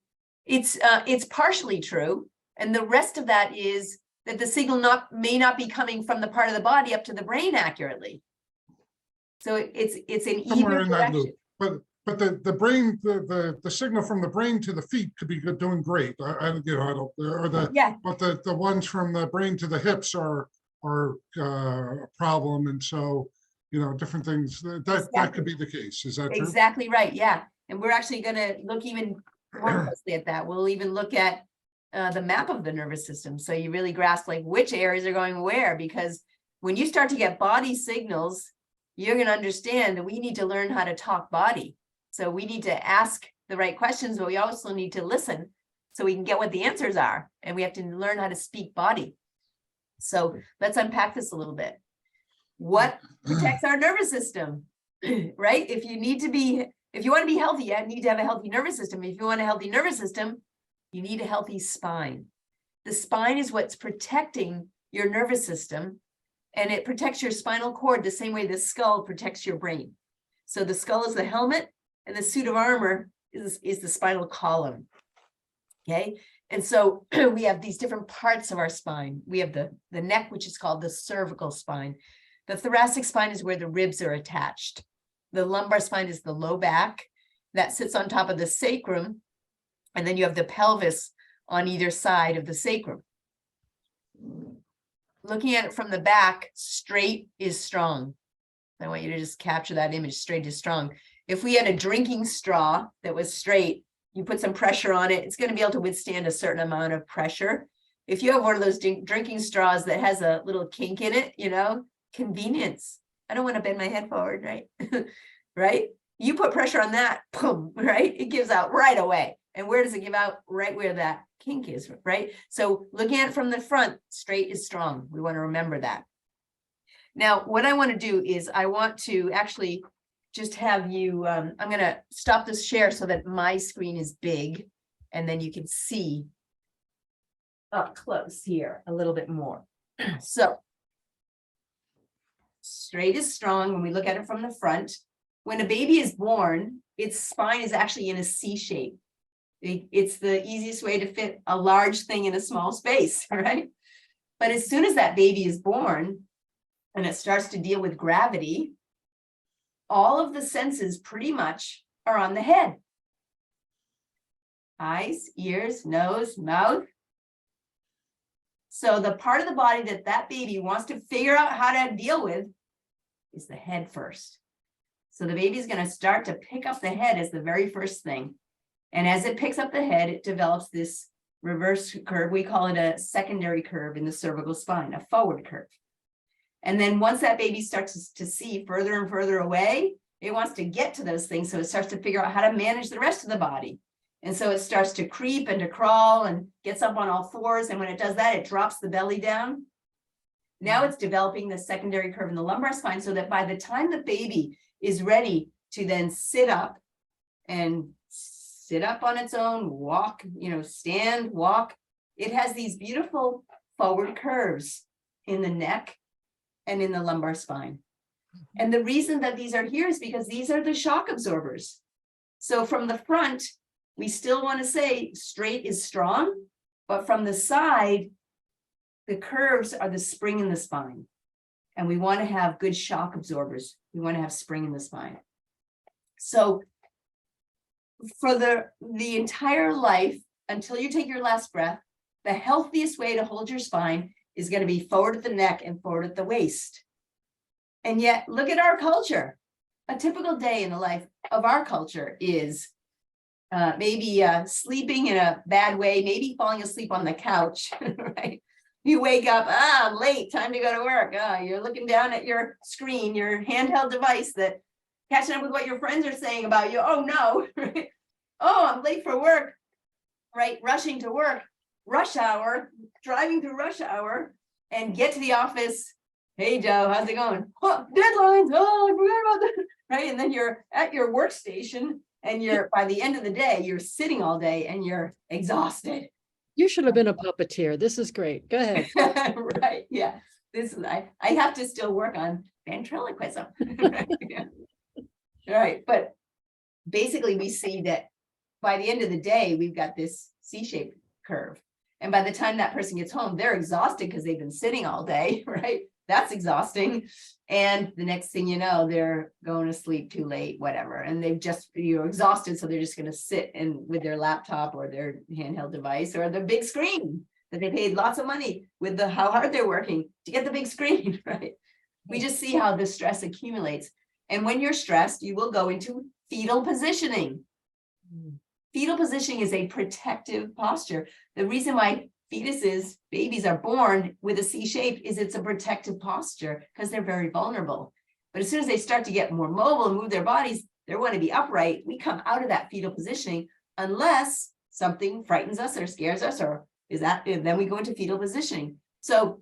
it's partially true. And the rest of that is that the signal may not be coming from the part of the body up to the brain accurately. So it's an Somewhere even in that direction. loop. But the brain, the signal from the brain to the feet could be doing great. You know, I don't, or Yeah, but the ones from the brain to the hips are a problem. And so, you know, different things, that could be the case. Is that true? exactly right. Yeah. And we're actually going to look even more closely at that. We'll even look at the map of the nervous system. So you really grasp like which areas are going where, because when you start to get body signals, you're going to understand that we need to learn how to talk body. So we need to ask the right questions, but we also need to listen so we can get what the answers are. And we have to learn how to speak body. So let's unpack this a little bit. What protects our nervous system, right? If you want to be healthy, you need to have a healthy nervous system. If you want a healthy nervous system, you need a healthy spine. The spine is what's protecting your nervous system, and it protects your spinal cord the same way the skull protects your brain. So the skull is the helmet, and the suit of armor is the spinal column. Okay. And so we have these different parts of our spine. We have the neck, which is called the cervical spine. The thoracic spine is where the ribs are attached. The lumbar spine is the low back that sits on top of the sacrum. And then you have the pelvis on either side of the sacrum. Looking at it from the back, straight is strong. I want you to just capture that image. Straight is strong. If we had a drinking straw that was straight, you put some pressure on it, it's going to be able to withstand a certain amount of pressure. If you have one of those drinking straws that has a little kink in it, you know, convenience. I don't want to bend my head forward, right? Right? You put pressure on that, boom, right? It gives out right away. And where does it give out? Right where that kink is, right? So looking at it from the front, straight is strong. We want to remember that. Now, what I want to do is I want to actually just have you, I'm going to stop this share so that my screen is big, and then you can see up close here a little bit more. So straight is strong when we look at it from the front. When a baby is born, its spine is actually in a C shape. It's the easiest way to fit a large thing in a small space, right? But as soon as that baby is born and it starts to deal with gravity, all of the senses pretty much are on the head. Eyes, ears, nose, mouth. So the part of the body that baby wants to figure out how to deal with is the head first. So the baby is going to start to pick up the head as the very first thing. And as it picks up the head, it develops this reverse curve. We call it a secondary curve in the cervical spine, a forward curve. And then once that baby starts to see further and further away, it wants to get to those things. So it starts to figure out how to manage the rest of the body. And so it starts to creep and to crawl and gets up on all fours. And when it does that, it drops the belly down. Now it's developing the secondary curve in the lumbar spine so that by the time the baby is ready to then sit up and sit up on its own, walk, you know, stand, walk, it has these beautiful forward curves in the neck and in the lumbar spine. And the reason that these are here is because these are the shock absorbers. So from the front, we still want to say straight is strong, but from the side, the curves are the spring in the spine. And we want to have good shock absorbers. We want to have spring in the spine. So for the entire life, until you take your last breath, the healthiest way to hold your spine is going to be forward at the neck and forward at the waist. And yet, look at our culture. A typical day in the life of our culture is maybe sleeping in a bad way, maybe falling asleep on the couch, right? You wake up, I'm late, time to go to work. You're looking down at your screen, your handheld device that catching up with what your friends are saying about you. Oh no, right? Oh, I'm late for work, right? Rushing to work, rush hour, driving through rush hour, and get to the office. Hey, Joe, how's it going? Oh, deadlines. Oh, I forgot about that. right? And then you're at your workstation and you're, by the end of the day, you're sitting all day and you're exhausted. You should have been a puppeteer. This is great. Go ahead. Right, yeah. This is, I have to still work on ventriloquism. Yeah. Right, but basically we see that by the end of the day, we've got this C-shaped curve. And by the time that person gets home, they're exhausted because they've been sitting all day, right? That's exhausting. And the next thing you know, they're going to sleep too late, whatever. And they've just, you're exhausted. So they're just going to sit and with their laptop or their handheld device or the big screen that they paid lots of money with the how hard they're working to get the big screen, right? We just see how the stress accumulates. And when you're stressed, you will go into fetal positioning. Fetal positioning is a protective posture. The reason why fetuses, babies are born with a C shape is it's a protective posture because they're very vulnerable. But as soon as they start to get more mobile and move their bodies, they want to be upright. We come out of that fetal positioning unless something frightens us or scares us, or then we go into fetal positioning. So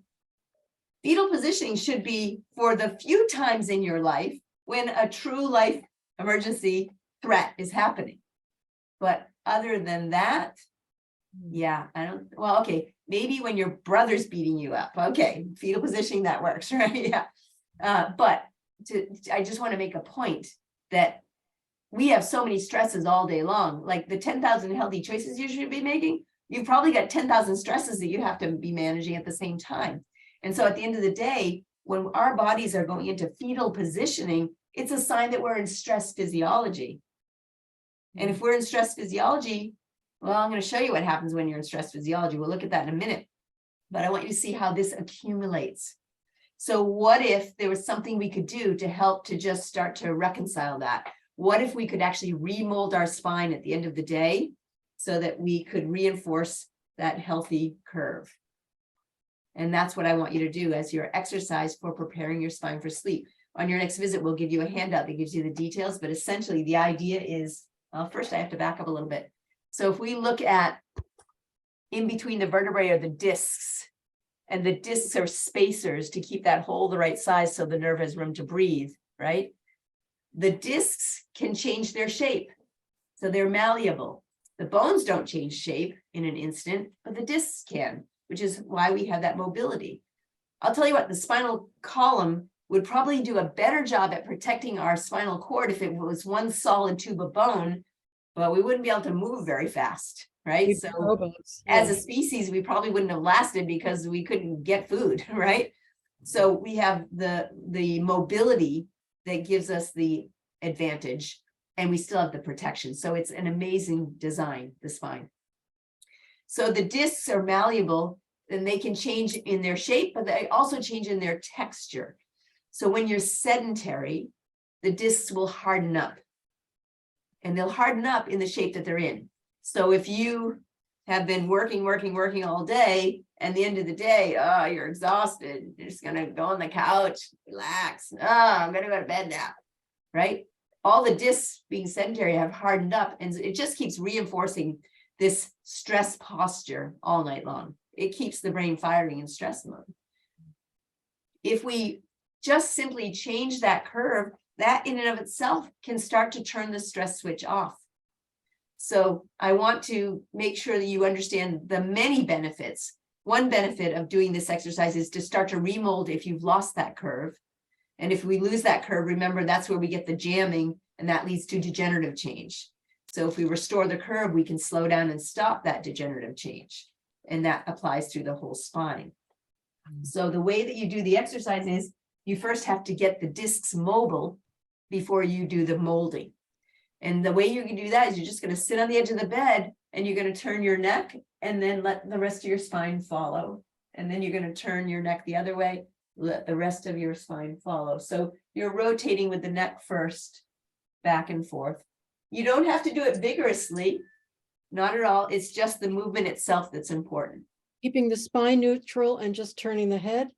fetal positioning should be for the few times in your life when a true life emergency threat is happening. But other than that, yeah, well, okay, maybe when your brother's beating you up, okay, fetal positioning, that works, right? Yeah. But I just want to make a point that we have so many stresses all day long, like the 10,000 healthy choices you should be making, you've probably got 10,000 stresses that you have to be managing at the same time. And so at the end of the day, when our bodies are going into fetal positioning, it's a sign that we're in stress physiology. And if we're in stress physiology, well, I'm going to show you what happens when you're in stress physiology. We'll look at that in a minute, but I want you to see how this accumulates. So what if there was something we could do to help to just start to reconcile that? What if we could actually remold our spine at the end of the day so that we could reinforce that healthy curve? And that's what I want you to do as your exercise for preparing your spine for sleep. On your next visit, we'll give you a handout that gives you the details, but essentially the idea is, well, first I have to back up a little bit. So if we look at in between the vertebrae are the discs, and the discs are spacers to keep that hole the right size so the nerve has room to breathe, right? The discs can change their shape, so they're malleable. The bones don't change shape in an instant, but the discs can, which is why we have that mobility. I'll tell you what, the spinal column would probably do a better job at protecting our spinal cord if it was one solid tube of bone, but we wouldn't be able to move very fast, right? So Robots. as Yeah. a species, we probably wouldn't have lasted because we couldn't get food, right? So we have the mobility that gives us the advantage, and we still have the protection. So it's an amazing design, the spine. So the discs are malleable and they can change in their shape, but they also change in their texture. So when you're sedentary, the discs will harden up, and they'll harden up in the shape that they're in. So if you have been working all day, and the end of the day, oh, you're exhausted, you're just gonna go on the couch, relax. Oh, I'm gonna go to bed now, right? All the discs being sedentary have hardened up, and it just keeps reinforcing this stress posture all night long. It keeps the brain firing in stress mode. If we just simply change that curve, that in and of itself can start to turn the stress switch off. So I want to make sure that you understand the many benefits. One benefit of doing this exercise is to start to remold if you've lost that curve. And if we lose that curve, remember, that's where we get the jamming, and that leads to degenerative change. So if we restore the curve, we can slow down and stop that degenerative change. And that applies through the whole spine. So the way that you do the exercise is you first have to get the discs mobile before you do the molding. And the way you can do that is you're just going to sit on the edge of the bed and you're going to turn your neck and then let the rest of your spine follow. And then you're going to turn your neck the other way, let the rest of your spine follow. So you're rotating with the neck first, back and forth. You don't have to do it vigorously, not at all. It's just the movement itself that's important. Keeping the spine neutral and just turning the head.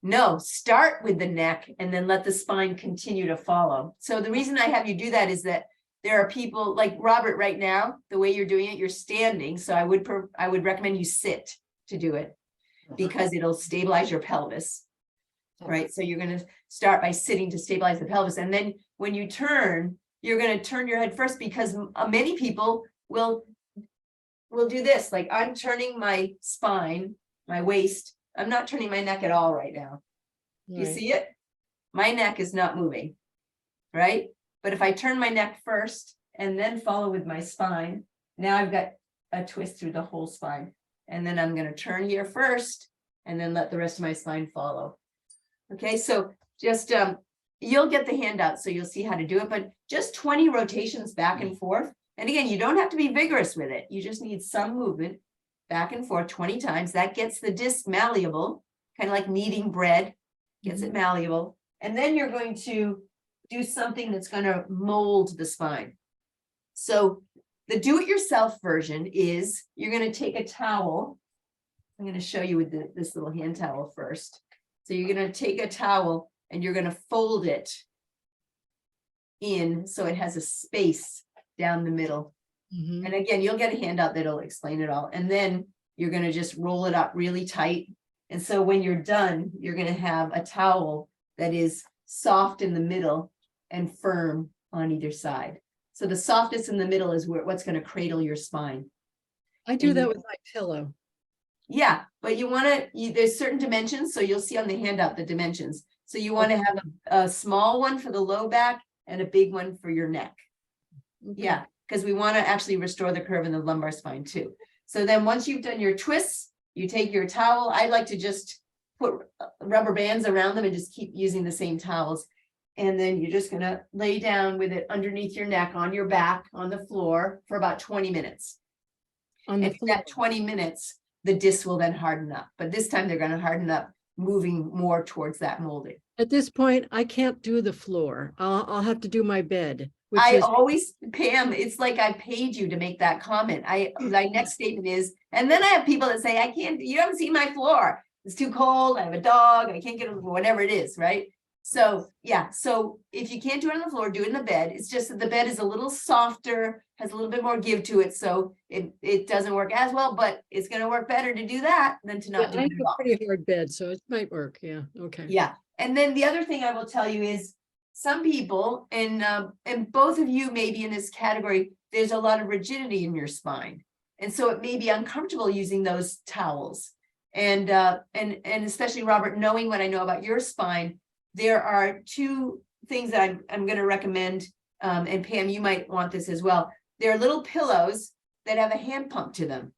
No, start with the neck and then let the spine continue to follow. So the reason I have you do that is that there are people like Robert right now, the way you're doing it, you're standing. So I would recommend you sit to do it because it'll stabilize your pelvis. right? So you're going to start by sitting to stabilize the pelvis. And then when you turn, you're going to turn your head first, because many people will do this. Like, I'm turning my spine, my waist. I'm not turning my neck at all right now. You Right. see it? My neck is not moving, right? But if I turn my neck first and then follow with my spine, now I've got a twist through the whole spine. And then I'm going to turn here first and then let the rest of my spine follow. Okay, so just you'll get the handout, so you'll see how to do it, but just 20 rotations back and forth. And again, you don't have to be vigorous with it. You just need some movement back and forth 20 times. That gets the disc malleable, kind of like kneading bread, gets it malleable. And then you're going to do something that's going to mold the spine. So the do-it-yourself version is you're going to take a towel. I'm going to show you with this little hand towel first. So you're going to take a towel and you're going to fold it in so it has a space down the middle. Mhm. And again, you'll get a handout that'll explain it all. And then you're going to just roll it up really tight. And so when you're done, you're going to have a towel that is soft in the middle and firm on either side. So the softness in the middle is what's going to cradle your spine. I do And that you- with my pillow. Yeah, but you want to, there's certain dimensions. So you'll see on the handout the dimensions. So you want to have a small one for the low back and a big one for your neck. Okay. Yeah, because we want to actually restore the curve in the lumbar spine too. So then once you've done your twists, you take your towel. I like to just put rubber bands around them and just keep using the same towels. And then you're just going to lay down with it underneath your neck, on your back, on the floor for about 20 minutes. On the And in floor. that 20 minutes, the discs will then harden up. But this time they're going to harden up, moving more towards that molding. At this point, I can't do the floor. I'll have to do my bed, which I is always, Pam, it's like I paid you to make that comment. My next statement is, and then I have people that say, I can't, you haven't seen my floor. It's too cold. I have a dog. I can't get it, whatever it is, right? So yeah, so if you can't do it on the floor, do it in the bed. It's just that the bed is a little softer, has a little bit more give to it. So it doesn't work as well, but it's going to work better to do that than to yeah, not do I it have at all. a pretty hard bed, so it might work. Yeah. Okay. Yeah, and then the other thing I will tell you is some people, and both of you may be in this category, there's a lot of rigidity in your spine. And so it may be uncomfortable using those towels. And especially Robert, knowing what I know about your spine, there are two things that I'm going to recommend. And Pam, you might want this as well. There are little pillows that have a hand pump to them.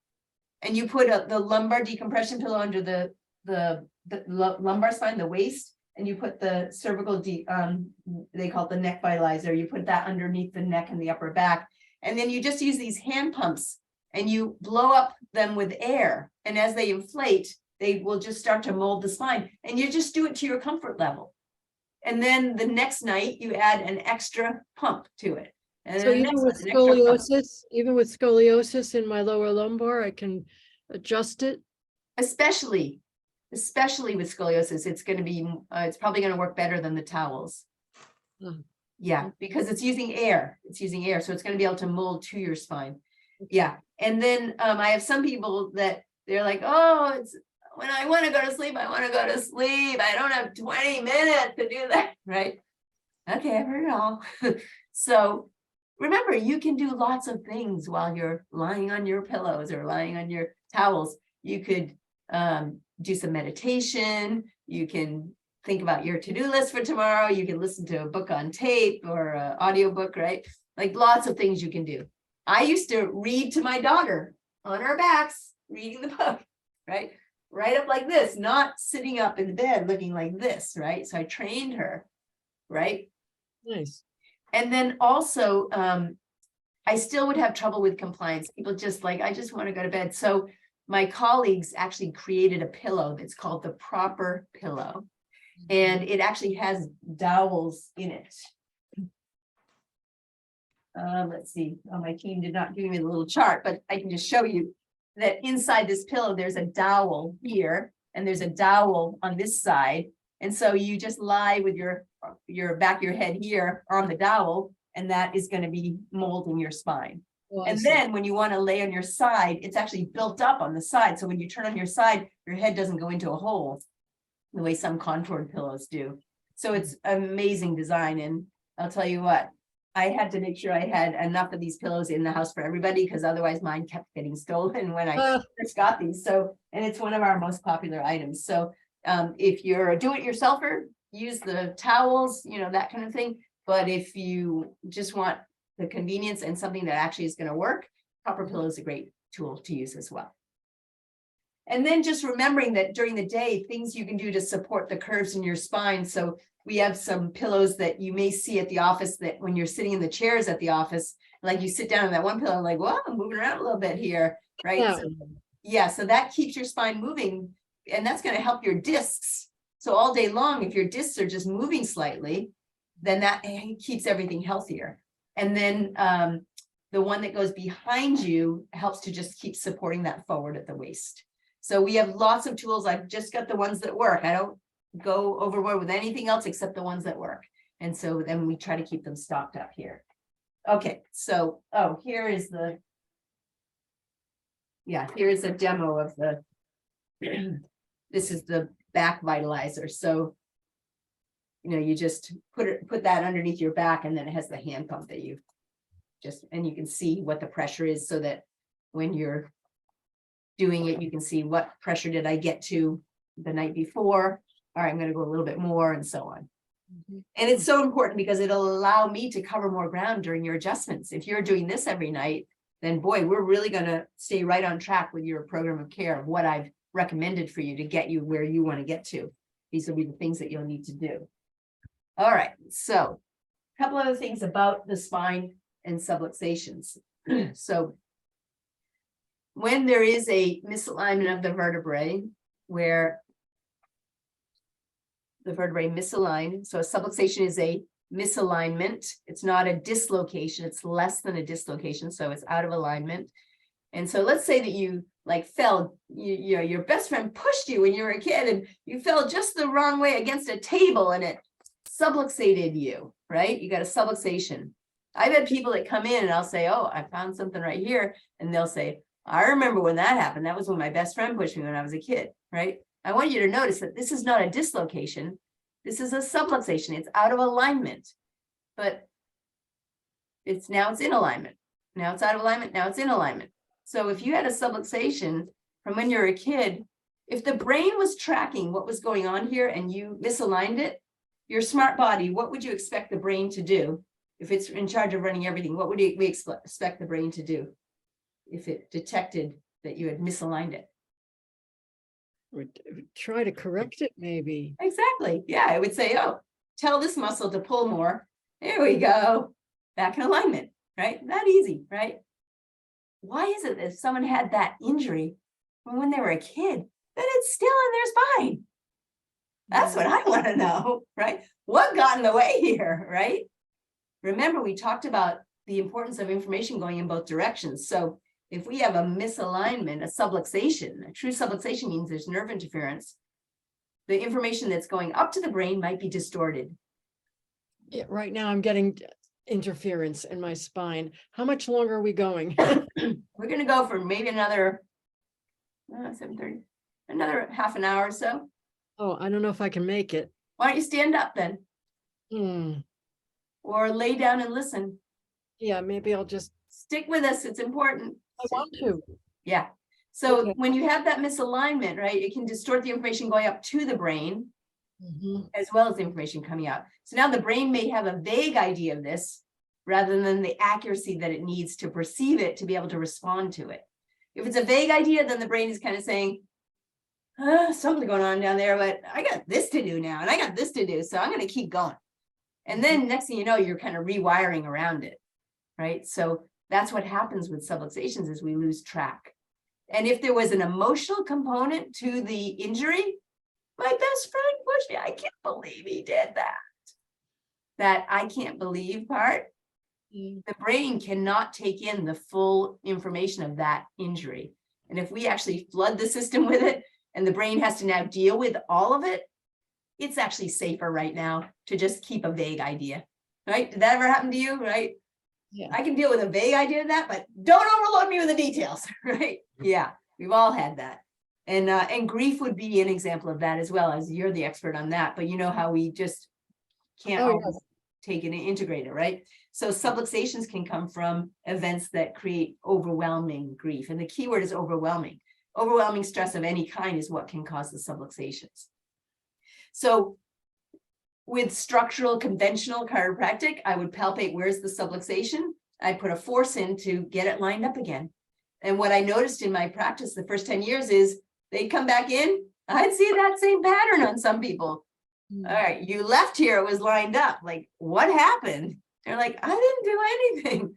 And you put the lumbar decompression pillow under the lumbar spine, the waist, and you put the cervical, they call it the neck vitalizer. You put that underneath the neck and the upper back. And then you just use these hand pumps and you blow up them with air. And as they inflate, they will just start to mold the spine. And you just do it to your comfort level. And then the next night you add an extra pump to it. And So then the even next with one, an extra pump. scoliosis in my lower lumbar, I can adjust it. Especially with scoliosis, it's going to be, it's probably going to work better than the towels. Mhm. Yeah, because it's using air. So it's going to be able to mold to your spine. Yeah. And then I have some people that they're like, oh, it's when I want to go to sleep, I want to go to sleep. I don't have 20 minutes to do that. Right. Okay, I've heard it all. So remember, you can do lots of things while you're lying on your pillows or lying on your towels. You could do some meditation. You can think about your to-do list for tomorrow. You can listen to a book on tape or an audiobook, right? Like lots of things you can do. I used to read to my daughter on our backs, reading the book, right? Right up like this, not sitting up in the bed looking like this, right? So I trained her, right? Nice. And then also, I still would have trouble with compliance. People just like, I just want to go to bed. So my colleagues actually created a pillow that's called the Proper Pillow. And it actually has dowels in it. Let's see. Oh, my team did not give me the little chart, but I can just show you that inside this pillow, there's a dowel here, and there's a dowel on this side. And so you just lie with your back of your head here on the dowel, and that is going to be molding your spine. Oh, I And see. then when you want to lay on your side, it's actually built up on the side. So when you turn on your side, your head doesn't go into a hole. the way some contoured pillows do. So it's amazing design. And I'll tell you what, I had to make sure I had enough of these pillows in the house for everybody, because otherwise mine kept getting stolen when I first got these. So, and it's one of our most popular items. So if you're a do-it-yourselfer, use the towels, you know, that kind of thing. But if you just want the convenience and something that actually is going to work, copper pillow is a great tool to use as well. And then just remembering that during the day, things you can do to support the curves in your spine. So we have some pillows that you may see at the office that when you're sitting in the chairs at the office, like you sit down on that one pillow, like, well, I'm moving around a little bit here, right? Yeah. So, yeah, so that keeps your spine moving, and that's going to help your discs. So all day long, if your discs are just moving slightly, then that keeps everything healthier. And then the one that goes behind you helps to just keep supporting that forward at the waist. So we have lots of tools. I've just got the ones that work. I don't go overboard with anything else except the ones that work. And so then we try to keep them stocked up here. Okay, so, oh, here is the, yeah, here's a demo of the, this is the back vitalizer. So, you know, you just put that underneath your back, and then it has the hand pump that you just, and you can see what the pressure is, so that when you're doing it, you can see what pressure did I get to the night before. All right, I'm going to go a little bit more, and so on. And it's so important because it'll allow me to cover more ground during your adjustments. If you're doing this every night, then boy, we're really going to stay right on track with your program of care of what I've recommended for you to get you where you want to get to. These will be the things that you'll need to do. All right, so a couple other things about the spine and subluxations. So when there is a misalignment of the vertebrae, where the vertebrae misalign, so a subluxation is a misalignment. It's not a dislocation, it's less than a dislocation, so it's out of alignment. And so let's say that you like fell, you know, your best friend pushed you when you were a kid, and you fell just the wrong way against a table, and it subluxated you, right? You got a subluxation. I've had people that come in and I'll say, oh, I found something right here. And they'll say, I remember when that happened. That was when my best friend pushed me when I was a kid, right? I want you to notice that this is not a dislocation. This is a subluxation. It's out of alignment, but it's in alignment. Now it's out of alignment. Now it's in alignment. So if you had a subluxation from when you're a kid, if the brain was tracking what was going on here and you misaligned it, your smart body, what would you expect the brain to do? If it's in charge of running everything, what would we expect the brain to do if it detected that you had misaligned it? Would try to correct it, maybe. Exactly. Yeah, I would say, oh, tell this muscle to pull more. There we go. Back in alignment, right? That easy, right? Why is it that if someone had that injury from when they were a kid, that it's still in their spine? That's what I want to know, right? What got in the way here, right? Remember, we talked about the importance of information going in both directions. So if we have a misalignment, a subluxation, a true subluxation means there's nerve interference. The information that's going up to the brain might be distorted. Yeah, right now I'm getting interference in my spine. How much longer are we going? We're going to go for maybe another 7:30, another half an hour or so. Oh, I don't know if I can make it. Why don't you stand up then? Hmm. Or lay down and listen. Yeah, maybe I'll just, Stick with us. It's important. I want to. Yeah. So Okay. when you have that misalignment, right, it can distort the information going up to the brain Mhm. as well as the information coming out. So now the brain may have a vague idea of this rather than the accuracy that it needs to perceive it to be able to respond to it. If it's a vague idea, then the brain is kind of saying, something going on down there, but I got this to do now and I got this to do, so I'm going to keep going. And then next thing you know, you're kind of rewiring around it, right? So that's what happens with subluxations, is we lose track. And if there was an emotional component to the injury, my best friend pushed me. I can't believe he did that. That I can't believe part, the brain cannot take in the full information of that injury. And if we actually flood the system with it, and the brain has to now deal with all of it, it's actually safer right now to just keep a vague idea, right? Did that ever happen to you, right? Yeah. I can deal with a vague idea of that, but don't overload me with the details, right? Yeah, we've all had that. And grief would be an example of that as well, as you're the expert on that, but you know how we just can't Oh, always take it and integrate it, right? So subluxations can come from events that create overwhelming grief. And the key word is overwhelming. Overwhelming stress of any kind is what can cause the subluxations. So with structural conventional chiropractic, I would palpate where's the subluxation. I'd put a force in to get it lined up again. And what I noticed in my practice the first 10 years is they'd come back in, I'd see that same pattern on some people. Mm. All right, you left here, it was lined up. Like, what happened? They're like, I didn't do anything.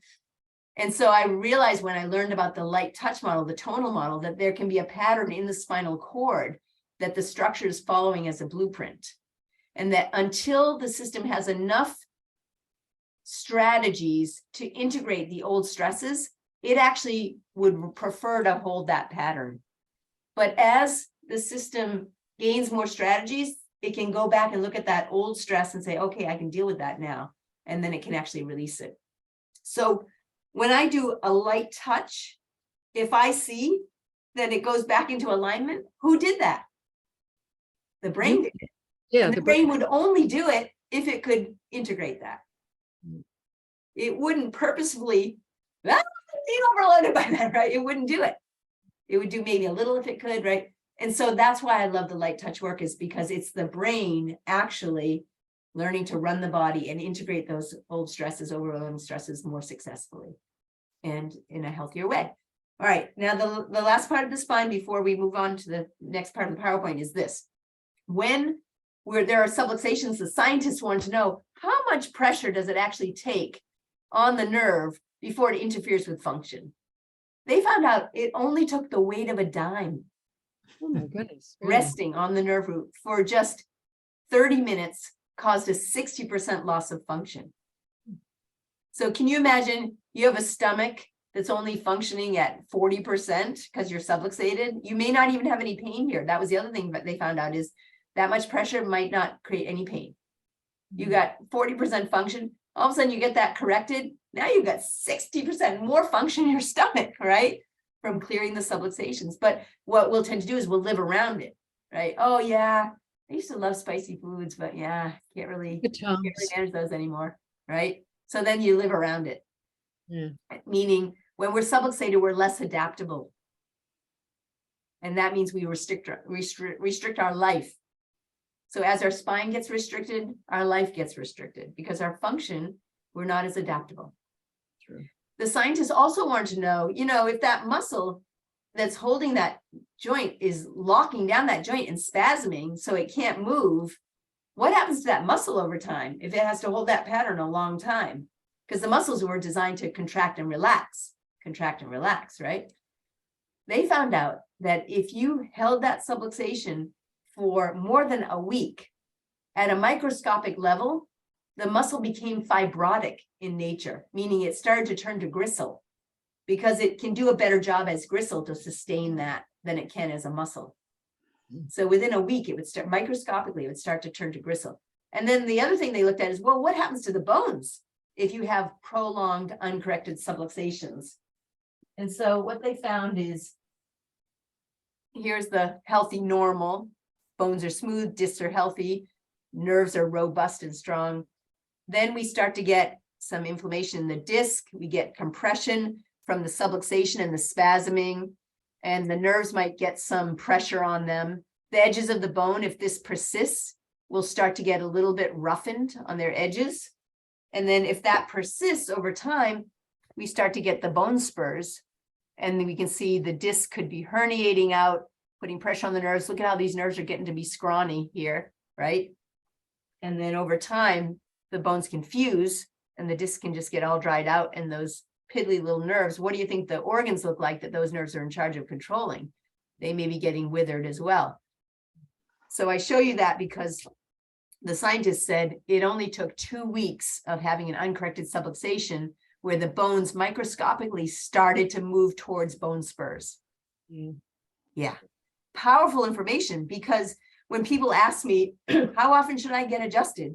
And so I realized when I learned about the light touch model, the tonal model, that there can be a pattern in the spinal cord that the structure is following as a blueprint. And that until the system has enough strategies to integrate the old stresses, it actually would prefer to hold that pattern. But as the system gains more strategies, it can go back and look at that old stress and say, okay, I can deal with that now. And then it can actually release it. So when I do a light touch, if I see that it goes back into alignment, who did that? The brain did it. Yeah, And the brain would only do it if it could integrate that. It wouldn't purposefully be overloaded by that, right? It wouldn't do it. It would do maybe a little if it could, right? And so that's why I love the light touch work, is because it's the brain actually learning to run the body and integrate those old stresses, overwhelming stresses more successfully and in a healthier way. All right, now the last part of the spine before we move on to the next part of the PowerPoint is this. When there are subluxations, the scientists want to know how much pressure does it actually take on the nerve before it interferes with function. They found out it only took the weight of a dime Oh my goodness. Really? resting on the nerve root for just 30 minutes caused a 60% loss of function. So can you imagine you have a stomach that's only functioning at 40% because you're subluxated? You may not even have any pain here. That was the other thing that they found out, is that much pressure might not create any pain. You got 40% function. All of a sudden you get that corrected. Now you've got 60% more function in your stomach, right? From clearing the subluxations. But what we'll tend to do is we'll live around it, right? Oh yeah, I used to love spicy foods, but yeah, can't really manage those anymore, right? So then you live around it. Yeah. Meaning when we're subluxated, we're less adaptable. And that means we restrict our life. So as our spine gets restricted, our life gets restricted because our function, we're not as adaptable. True. The scientists also wanted to know, if that muscle that's holding that joint is locking down that joint and spasming so it can't move, what happens to that muscle over time if it has to hold that pattern a long time? Because the muscles were designed to contract and relax, right? They found out that if you held that subluxation for more than a week at a microscopic level, the muscle became fibrotic in nature, meaning it started to turn to gristle because it can do a better job as gristle to sustain that than it can as a muscle. So within a week, it would start microscopically, it would start to turn to gristle. And then the other thing they looked at is, well, what happens to the bones if you have prolonged uncorrected subluxations? And so what they found is, here's the healthy normal. Bones are smooth, discs are healthy, nerves are robust and strong. Then we start to get some inflammation in the disc. We get compression from the subluxation and the spasming, and the nerves might get some pressure on them. The edges of the bone, if this persists, will start to get a little bit roughened on their edges. And then if that persists over time, we start to get the bone spurs. And then we can see the disc could be herniating out, putting pressure on the nerves. Look at how these nerves are getting to be scrawny here, right? And then over time, the bones can fuse and the disc can just get all dried out, and those piddly little nerves, what do you think the organs look like that those nerves are in charge of controlling? They may be getting withered as well. So I show you that because the scientists said it only took 2 weeks of having an uncorrected subluxation where the bones microscopically started to move towards bone spurs. Yeah, powerful information, because when people ask me, how often should I get adjusted?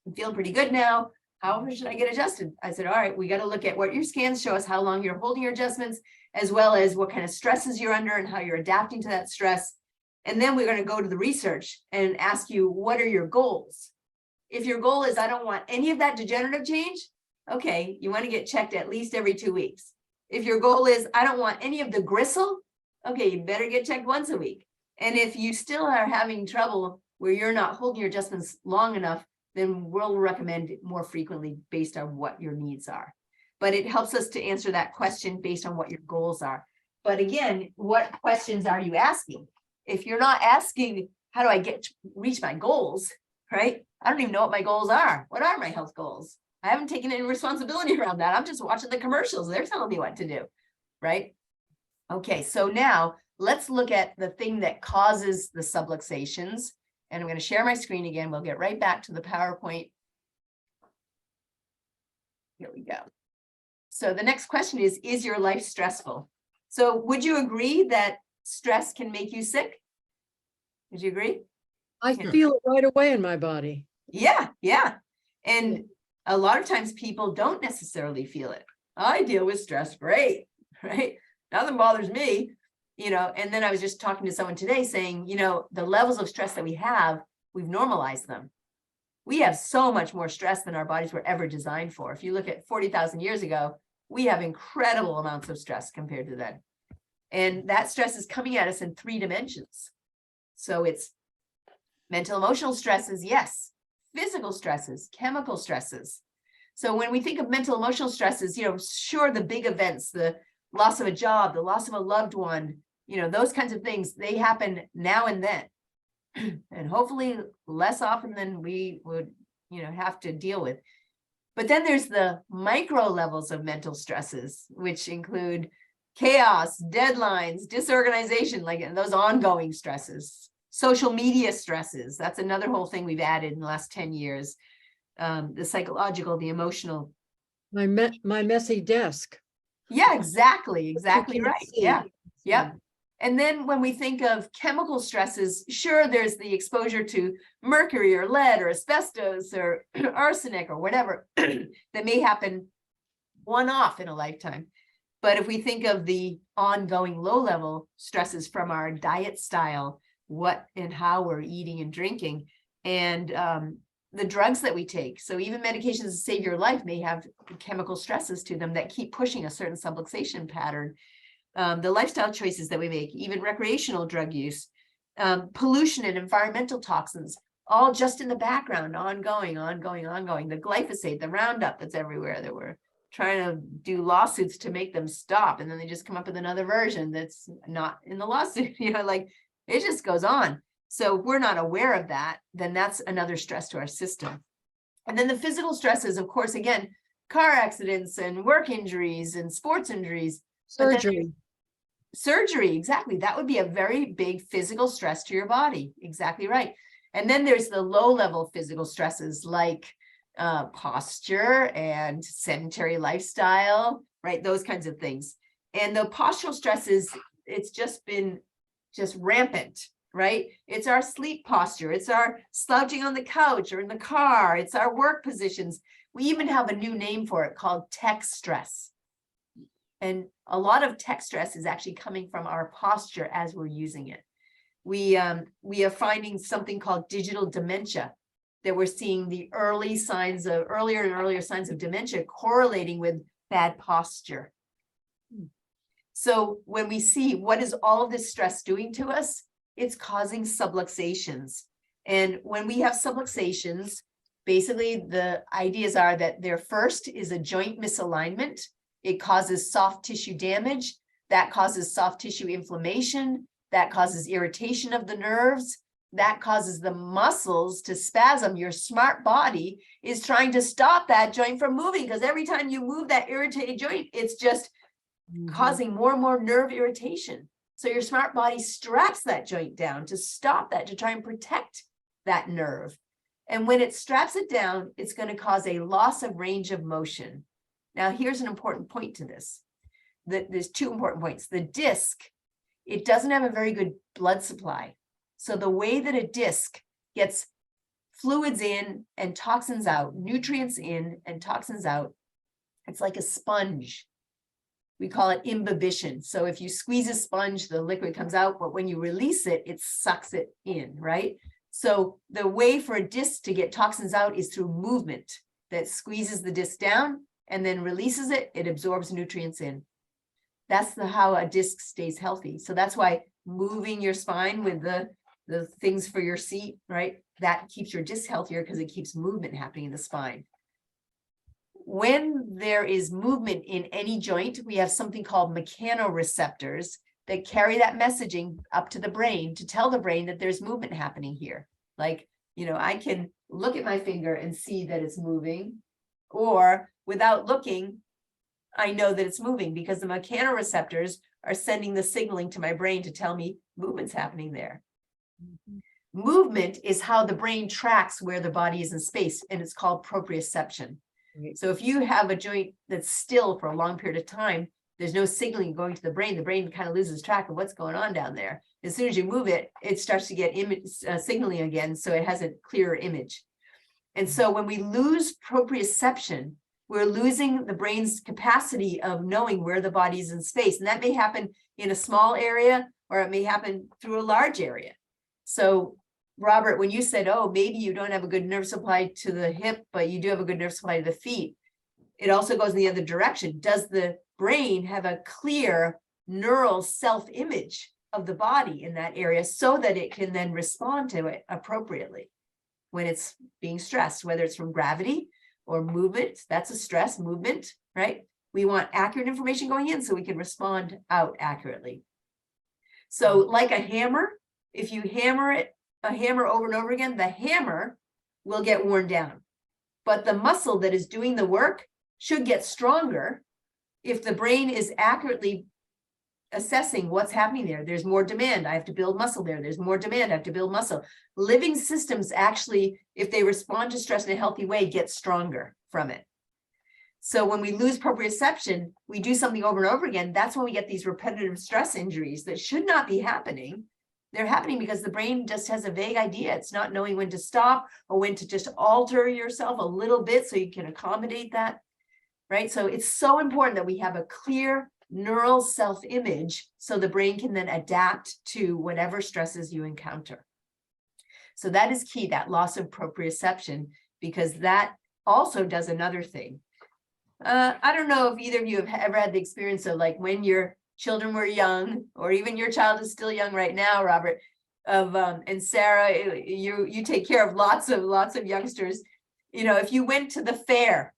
I'm feeling pretty good now. how often should I get adjusted? I said, all right, we got to look at what your scans show us, how long you're holding your adjustments, as well as what kind of stresses you're under and how you're adapting to that stress. And then we're going to go to the research and ask you, what are your goals? If your goal is, I don't want any of that degenerative change, okay, you want to get checked at least every 2 weeks. If your goal is, I don't want any of the gristle, okay, you better get checked once a week. And if you still are having trouble where you're not holding your adjustments long enough, then we'll recommend it more frequently based on what your needs are. But it helps us to answer that question based on what your goals are. But again, what questions are you asking? If you're not asking, how do I reach my goals, right? I don't even know what my goals are. What are my health goals? I haven't taken any responsibility around that. I'm just watching the commercials. They're telling me what to do, right? Okay, so now let's look at the thing that causes the subluxations. And I'm going to share my screen again. We'll get right back to the PowerPoint. Here we go. So the next question is your life stressful? So would you agree that stress can make you sick? Would you agree? I feel it right away in my body. Yeah. And a lot of times people don't necessarily feel it. I deal with stress great, right? Nothing bothers me, and then I was just talking to someone today saying, the levels of stress that we have, we've normalized them. We have so much more stress than our bodies were ever designed for. If you look at 40,000 years ago, we have incredible amounts of stress compared to then. And that stress is coming at us in 3 dimensions. So it's mental, emotional stresses, yes. Physical stresses, chemical stresses. So when we think of mental, emotional stresses, sure, the big events, the loss of a job, the loss of a loved one, those kinds of things, they happen now and then. And hopefully less often than we would, have to deal with. But then there's the micro levels of mental stresses, which include chaos, deadlines, disorganization, like those ongoing stresses. Social media stresses, that's another whole thing we've added in the last 10 years. The psychological, the emotional. My messy desk. Yeah, exactly right. Yeah. Yeah. And then when we think of chemical stresses, sure, there's the exposure to mercury or lead or asbestos or arsenic or whatever that may happen one-off in a lifetime. But if we think of the ongoing low-level stresses from our diet style, what and how we're eating and drinking, and the drugs that we take. So even medications to save your life may have chemical stresses to them that keep pushing a certain subluxation pattern. The lifestyle choices that we make, even recreational drug use, pollution and environmental toxins, all just in the background, ongoing. The glyphosate, the Roundup that's everywhere that we're trying to do lawsuits to make them stop. And then they just come up with another version that's not in the lawsuit, it just goes on. So if we're not aware of that, then that's another stress to our system. And then the physical stresses, of course, again, car accidents and work injuries and sports injuries. Surgery, exactly. That would be a very big physical stress to your body. Exactly right. And then there's the low-level physical stresses like posture and sedentary lifestyle, right? Those kinds of things. And the postural stresses, it's just been rampant, right? It's our sleep posture. It's our slouching on the couch or in the car. It's our work positions. We even have a new name for it called tech stress. And a lot of tech stress is actually coming from our posture as we're using it. We are finding something called digital dementia, that we're seeing the earlier and earlier signs of dementia correlating with bad posture. So when we see what is all of this stress doing to us, it's causing subluxations. And when we have subluxations, basically the ideas are that their first is a joint misalignment. It causes soft tissue damage. That causes soft tissue inflammation. That causes irritation of the nerves. That causes the muscles to spasm. Your smart body is trying to stop that joint from moving, because every time you move that irritated joint, it's just causing more and more nerve irritation. So your smart body straps that joint down to stop that, to try and protect that nerve. And when it straps it down, it's going to cause a loss of range of motion. Now, here's an important point to this. There's 2 important points. The disc, it doesn't have a very good blood supply. So the way that a disc gets fluids in and toxins out, nutrients in and toxins out. It's like a sponge. We call it imbibition. So if you squeeze a sponge, the liquid comes out, but when you release it, it sucks it in, right? So the way for a disc to get toxins out is through movement that squeezes the disc down and then releases it. It absorbs nutrients in. That's how a disc stays healthy. So that's why moving your spine with the things for your seat, right? That keeps your disc healthier because it keeps movement happening in the spine. When there is movement in any joint, we have something called mechanoreceptors that carry that messaging up to the brain to tell the brain that there's movement happening here. Like, you know, I can look at my finger and see that it's moving, or without looking, I know that it's moving because the mechanoreceptors are sending the signaling to my brain to tell me movement's happening there. Movement is how the brain tracks where the body is in space, and it's called proprioception. Right. So if you have a joint that's still for a long period of time, there's no signaling going to the brain kind of loses track of what's going on down there. As soon as you move it, it starts to get signaling again, so it has a clearer image. And so when we lose proprioception, we're losing the brain's capacity of knowing where the body is in space. And that may happen in a small area, or it may happen through a large area. So Robert, when you said, oh, maybe you don't have a good nerve supply to the hip, but you do have a good nerve supply to the feet, it also goes in the other direction. Does the brain have a clear neural self-image of the body in that area so that it can then respond to it appropriately when it's being stressed, whether it's from gravity or movement? That's a stress, movement, right? We want accurate information going in so we can respond out accurately. So like a hammer, if you hammer a hammer over and over again, the hammer will get worn down. But the muscle that is doing the work should get stronger if the brain is accurately assessing what's happening there. There's more demand, I have to build muscle there. There's more demand, I have to build muscle. Living systems actually, if they respond to stress in a healthy way, get stronger from it. So when we lose proprioception, we do something over and over again. That's when we get these repetitive stress injuries that should not be happening. They're happening because the brain just has a vague idea. It's not knowing when to stop or when to just alter yourself a little bit so you can accommodate that, right? So it's so important that we have a clear neural self-image so the brain can then adapt to whatever stresses you encounter. So that is key, that loss of proprioception, because that also does another thing. I don't know if either of you have ever had the experience of, like, when your children were young, or even your child is still young right now, Robert, and Sarah, you take care of lots of youngsters. You know, if you went to the fair,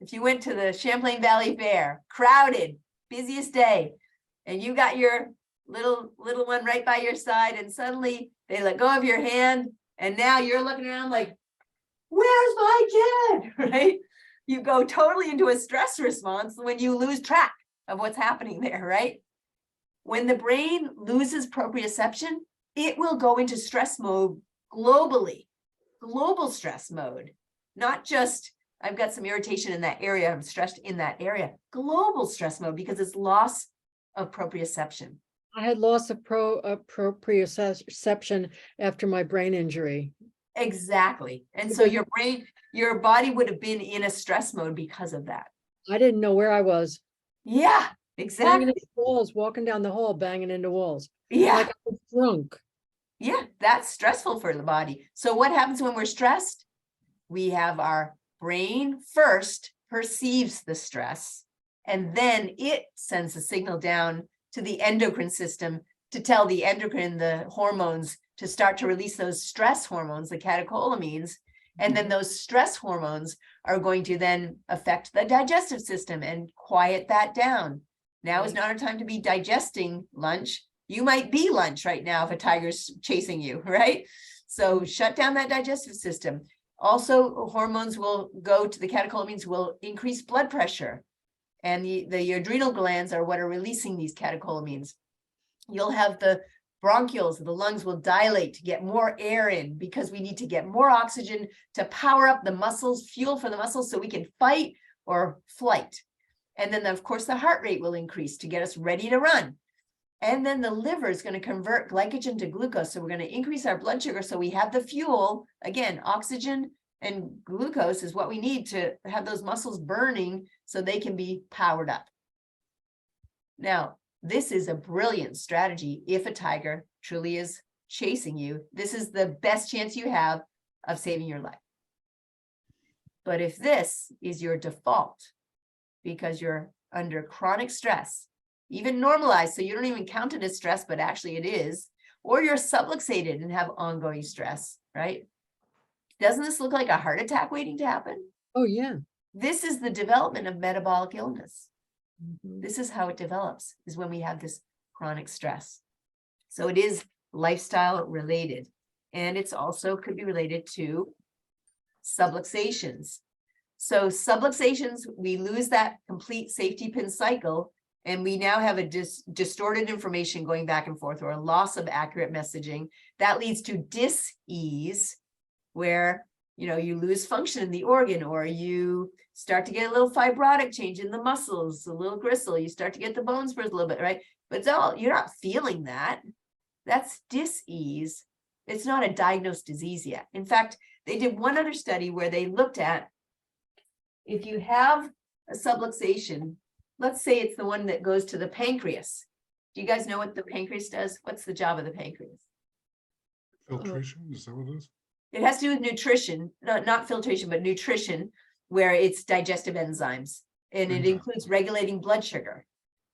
if you went to the Champlain Valley Fair, crowded, busiest day, and you got your little one right by your side, and suddenly they let go of your hand, and now you're looking around like, where's my kid, right? You go totally into a stress response when you lose track of what's happening there, right? When the brain loses proprioception, it will go into stress mode globally, global stress mode, not just, I've got some irritation in that area, I'm stressed in that area, global stress mode, because it's loss of proprioception. I had loss of proprioception after my brain injury. Exactly. And so your body would have been in a stress mode because of that. I didn't know where I was. Yeah, exactly. Banging into walls, walking down the hall, banging into walls. Yeah. Like I was drunk. Yeah, that's stressful for the body. So what happens when we're stressed? We have our brain first perceives the stress, and then it sends a signal down to the endocrine system to tell the endocrine, the hormones, to start to release those stress hormones, the catecholamines. And then those stress hormones are going to then affect the digestive system and quiet that down. Now is not a time to be digesting lunch. You might be lunch right now if a tiger's chasing you, right? So shut down that digestive system. Also, hormones will go to the catecholamines, will increase blood pressure. And the adrenal glands are what are releasing these catecholamines. You'll have the bronchioles, the lungs will dilate to get more air in, because we need to get more oxygen to power up the muscles, fuel for the muscles, so we can fight or flight. And then, of course, the heart rate will increase to get us ready to run. And then the liver is going to convert glycogen to glucose. So we're going to increase our blood sugar. So we have the fuel. Again, oxygen and glucose is what we need to have those muscles burning so they can be powered up. Now, this is a brilliant strategy. If a tiger truly is chasing you, this is the best chance you have of saving your life. But if this is your default, because you're under chronic stress, even normalized, so you don't even count it as stress, but actually it is, or you're subluxated and have ongoing stress, right? Doesn't this look like a heart attack waiting to happen? Oh, yeah. This is the development of metabolic illness. Mhm. This is how it develops, is when we have this chronic stress. So it is lifestyle related. And it's also could be related to subluxations. So subluxations, we lose that complete safety pin cycle, and we now have a distorted information going back and forth, or a loss of accurate messaging. That leads to dis-ease, where you lose function in the organ, or you start to get a little fibrotic change in the muscles, a little gristle, you start to get the bone spurs a little bit, right? But you're not feeling that. That's dis-ease. It's not a diagnosed disease yet. In fact, they did one other study where they looked at, if you have a subluxation, let's say it's the one that goes to the pancreas. Do you guys know what the pancreas does? What's the job of the pancreas? Filtration, is that what it is? It has to do with nutrition, not filtration, but nutrition, where it's digestive enzymes, and it includes regulating blood sugar.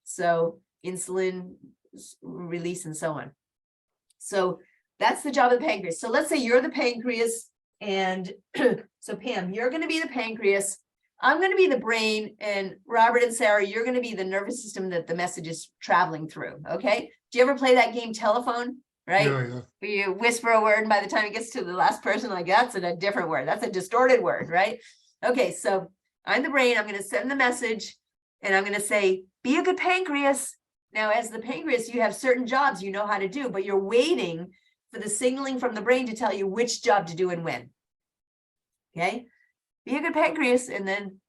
So insulin release and so on. So that's the job of the pancreas. So let's say you're the pancreas, and so Pam, you're going to be the pancreas. I'm going to be the brain, and Robert and Sarah, you're going to be the nervous system that the message is traveling through. Okay. Do you ever play that game telephone? Right? Yeah. Where you whisper a word, and by the time it gets to the last person, like that's a different word. That's a distorted word, right? Okay. So I'm the brain. I'm going to send the message, and I'm going to say, be a good pancreas. Now, as the pancreas, you have certain jobs you know how to do, but you're waiting for the signaling from the brain to tell you which job to do and when. Okay. Be a good pancreas, and then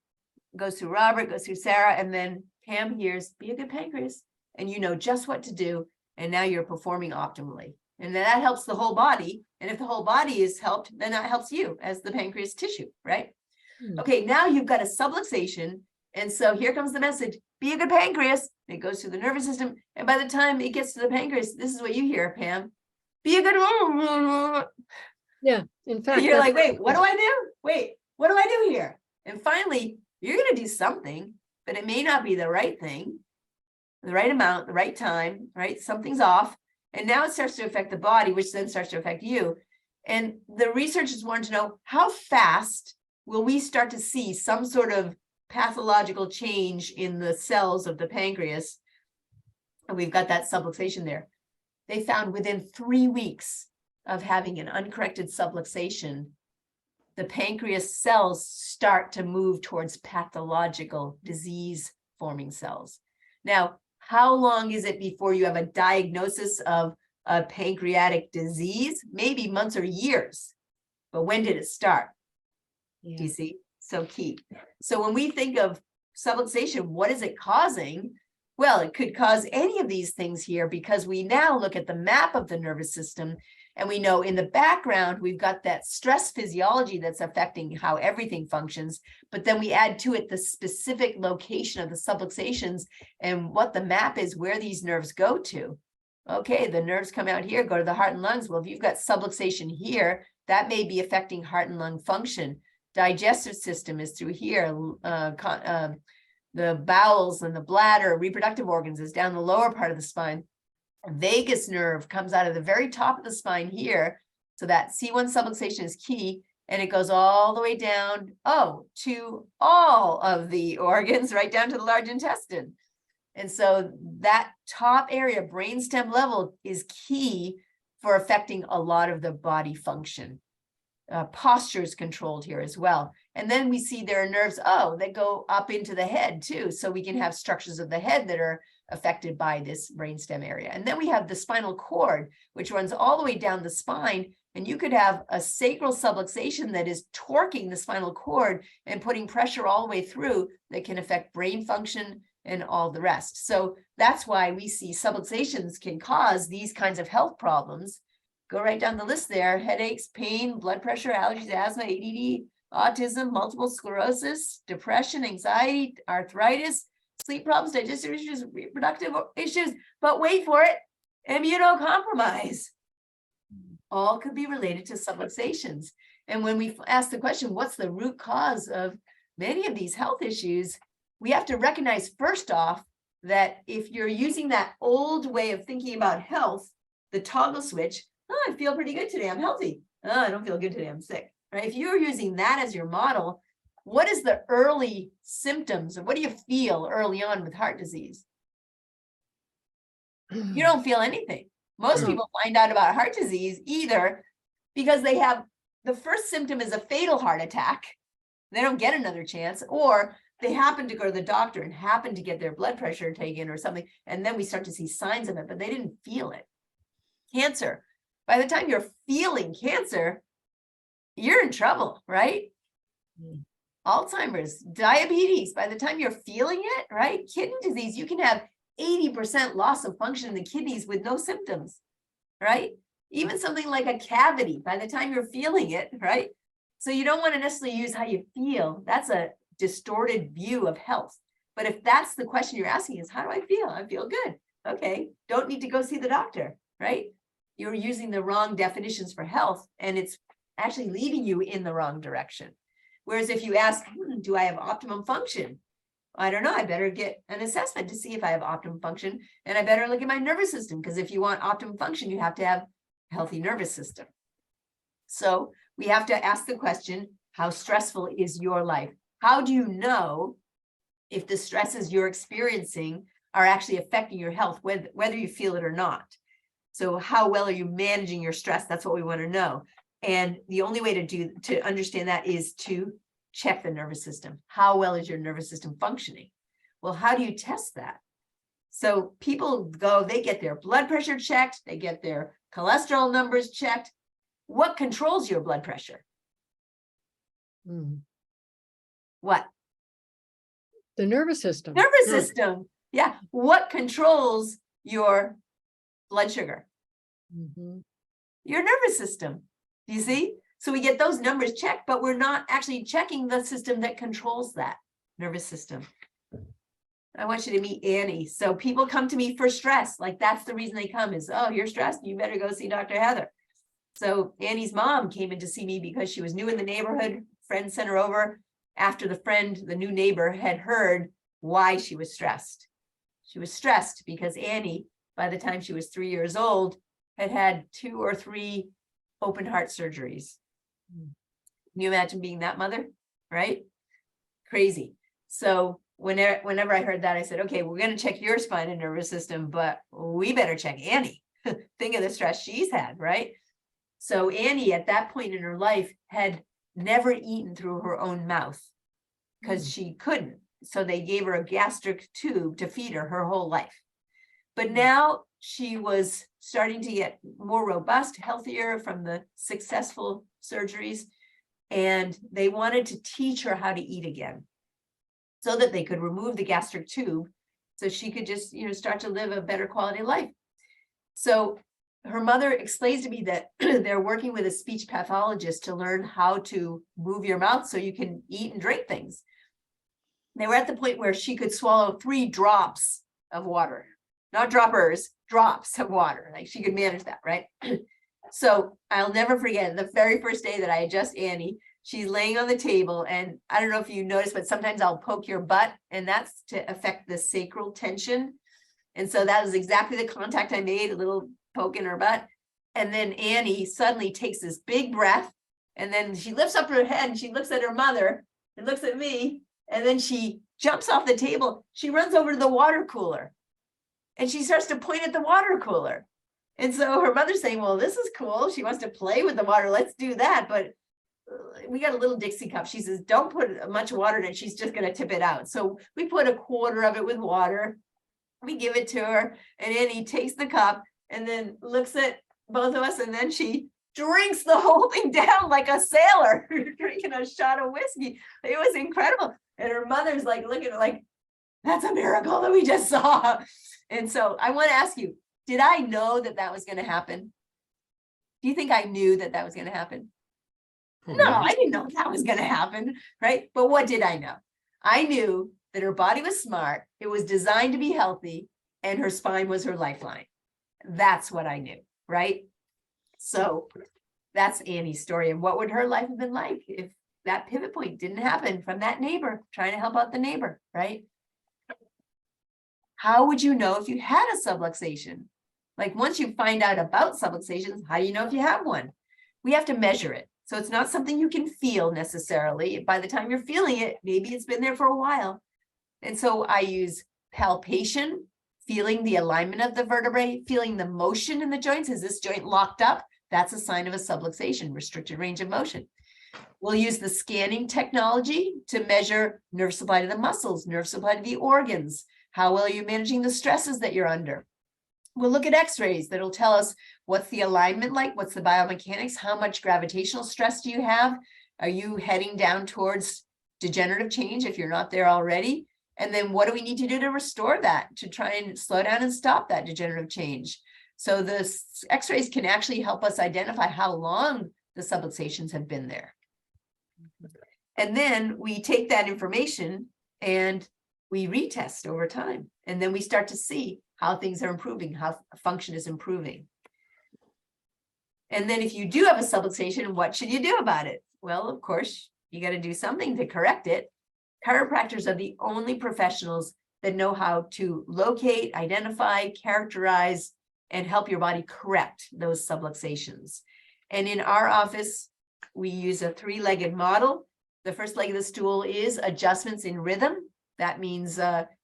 goes through Robert, goes through Sarah, and then Pam hears, be a good pancreas, and you know just what to do, and now you're performing optimally. And then that helps the whole body, and if the whole body is helped, then that helps you as the pancreas tissue, right? Okay, now you've got a subluxation, and so here comes the message, be a good pancreas. It goes through the nervous system, and by the time it gets to the pancreas, this is what you hear, Pam. Be a good... Yeah, in fact, you're like, wait, what do I do? Wait, what do I do here? And finally, you're going to do something, but it may not be the right thing, the right amount, the right time, right? Something's off. And now it starts to affect the body, which then starts to affect you. And the researchers wanted to know, how fast will we start to see some sort of pathological change in the cells of the pancreas? And we've got that subluxation there. They found within 3 weeks of having an uncorrected subluxation, the pancreas cells start to move towards pathological disease-forming cells. Now, how long is it before you have a diagnosis of a pancreatic disease? Maybe months or years. But when did it start? Yeah. Do you see? So key. So when we think of subluxation, what is it causing? Well, it could cause any of these things here, because we now look at the map of the nervous system, and we know in the background, we've got that stress physiology that's affecting how everything functions. But then we add to it the specific location of the subluxations and what the map is, where these nerves go to. Okay, the nerves come out here, go to the heart and lungs. Well, if you've got subluxation here, that may be affecting heart and lung function. Digestive system is through here. The bowels and the bladder, reproductive organs is down the lower part of the spine. Vagus nerve comes out of the very top of the spine here. So that C1 subluxation is key, and it goes all the way down, to all of the organs, right down to the large intestine. And so that top area, brainstem level, is key for affecting a lot of the body function. Posture is controlled here as well. And then we see there are nerves, that go up into the head too. So we can have structures of the head that are affected by this brainstem area. And then we have the spinal cord, which runs all the way down the spine And you could have a sacral subluxation that is torquing the spinal cord and putting pressure all the way through that can affect brain function and all the rest. So that's why we see subluxations can cause these kinds of health problems. Go right down the list there: headaches, pain, blood pressure, allergies, asthma, ADD, autism, multiple sclerosis, depression, anxiety, arthritis, sleep problems, digestive issues, reproductive issues. But wait for it, immunocompromise. All could be related to subluxations. And when we ask the question, what's the root cause of many of these health issues, we have to recognize first off that if you're using that old way of thinking about health, the toggle switch, oh, I feel pretty good today, I'm healthy. Oh, I don't feel good today, I'm sick. Right? If you're using that as your model, what is the early symptoms, or what do you feel early on with heart disease? You don't feel anything. Most No. people find out about heart disease either because they have, the first symptom is a fatal heart attack. They don't get another chance, or they happen to go to the doctor and happen to get their blood pressure taken or something. And then we start to see signs of it, but they didn't feel it. Cancer. By the time you're feeling cancer, you're in trouble, right? Mm. Alzheimer's, diabetes, by the time you're feeling it, right? Kidney disease, you can have 80% loss of function in the kidneys with no symptoms, right? Even something like a cavity, by the time you're feeling it, right? So you don't want to necessarily use how you feel. That's a distorted view of health. But if that's the question you're asking is, how do I feel? I feel good. Okay, don't need to go see the doctor, right? You're using the wrong definitions for health, and it's actually leading you in the wrong direction. Whereas if you ask, do I have optimum function? I don't know, I better get an assessment to see if I have optimum function, and I better look at my nervous system, because if you want optimum function, you have to have a healthy nervous system. So we have to ask the question, how stressful is your life? How do you know if the stresses you're experiencing are actually affecting your health, whether you feel it or not? So how well are you managing your stress? That's what we want to know. And the only way to understand that is to check the nervous system. How well is your nervous system functioning? Well, how do you test that? So people go, they get their blood pressure checked, they get their cholesterol numbers checked. What controls your blood pressure? Mm. What? The nervous system. Nervous system. Yeah. What controls your blood sugar? Mhm. Your nervous system. Do you see? So we get those numbers checked, but we're not actually checking the system that controls that nervous system. I want you to meet Annie. So people come to me for stress. Like that's the reason they come is, oh, you're stressed. You better go see Dr. Heather. So Annie's mom came in to see me because she was new in the neighborhood. Friend sent her over after the new neighbor had heard why she was stressed. She was stressed because Annie, by the time she was 3 years old, had had 2 or 3 open heart surgeries. Can you imagine being that mother, right? Crazy. So whenever I heard that, I said, okay, we're going to check your spine and nervous system, but we better check Annie. Think of the stress she's had, right? So Annie, at that point in her life, had never eaten through her own mouth because she couldn't. So they gave her a gastric tube to feed her whole life. But now she was starting to get more robust, healthier from the successful surgeries. And they wanted to teach her how to eat again so that they could remove the gastric tube so she could just, start to live a better quality of life. So her mother explains to me that they're working with a speech pathologist to learn how to move your mouth so you can eat and drink things. They were at the point where she could swallow 3 drops of water, not droppers, drops of water. Like she could manage that, right? So I'll never forget the very first day that I adjust Annie, she's laying on the table, and I don't know if you noticed, but sometimes I'll poke your butt, and that's to affect the sacral tension. And so that was exactly the contact I made, a little poke in her butt. And then Annie suddenly takes this big breath, and then she lifts up her head and she looks at her mother and looks at me, and then she jumps off the table. She runs over to the water cooler and she starts to point at the water cooler. And so her mother's saying, well, this is cool. She wants to play with the water. Let's do that. But we got a little Dixie cup. She says, don't put much water in it. She's just going to tip it out. So we put 1/4 of it with water. We give it to her, and Annie takes the cup and then looks at both of us, and then she drinks the whole thing down like a sailor drinking a shot of whiskey. It was incredible. And her mother's like looking at her like, that's a miracle that we just saw. And so I want to ask you, did I know that that was going to happen? Do you think I knew that that was going to happen? No, I didn't know that was going to happen, right? But what did I know? I knew that her body was smart. It was designed to be healthy, and her spine was her lifeline. That's what I knew, right? So that's Annie's story. And what would her life have been like if that pivot point didn't happen from that neighbor trying to help out the neighbor, right? How would you know if you had a subluxation? Like once you find out about subluxations, how do you know if you have one? We have to measure it. So it's not something you can feel necessarily. By the time you're feeling it, maybe it's been there for a while. And so I use palpation, feeling the alignment of the vertebrae, feeling the motion in the joints. Is this joint locked up? That's a sign of a subluxation, restricted range of motion. We'll use the scanning technology to measure nerve supply to the muscles, nerve supply to the organs. How well are you managing the stresses that you're under? We'll look at x-rays that'll tell us what's the alignment like, what's the biomechanics, how much gravitational stress do you have? Are you heading down towards degenerative change if you're not there already? And then what do we need to do to restore that, to try and slow down and stop that degenerative change? So the x-rays can actually help us identify how long the subluxations have been there. And then we take that information and we retest over time. And then we start to see how things are improving, how function is improving. And then if you do have a subluxation, what should you do about it? Well, of course, you got to do something to correct it. Chiropractors are the only professionals that know how to locate, identify, characterize, and help your body correct those subluxations. And in our office, we use a three-legged model. The first leg of the stool is adjustments in rhythm. That means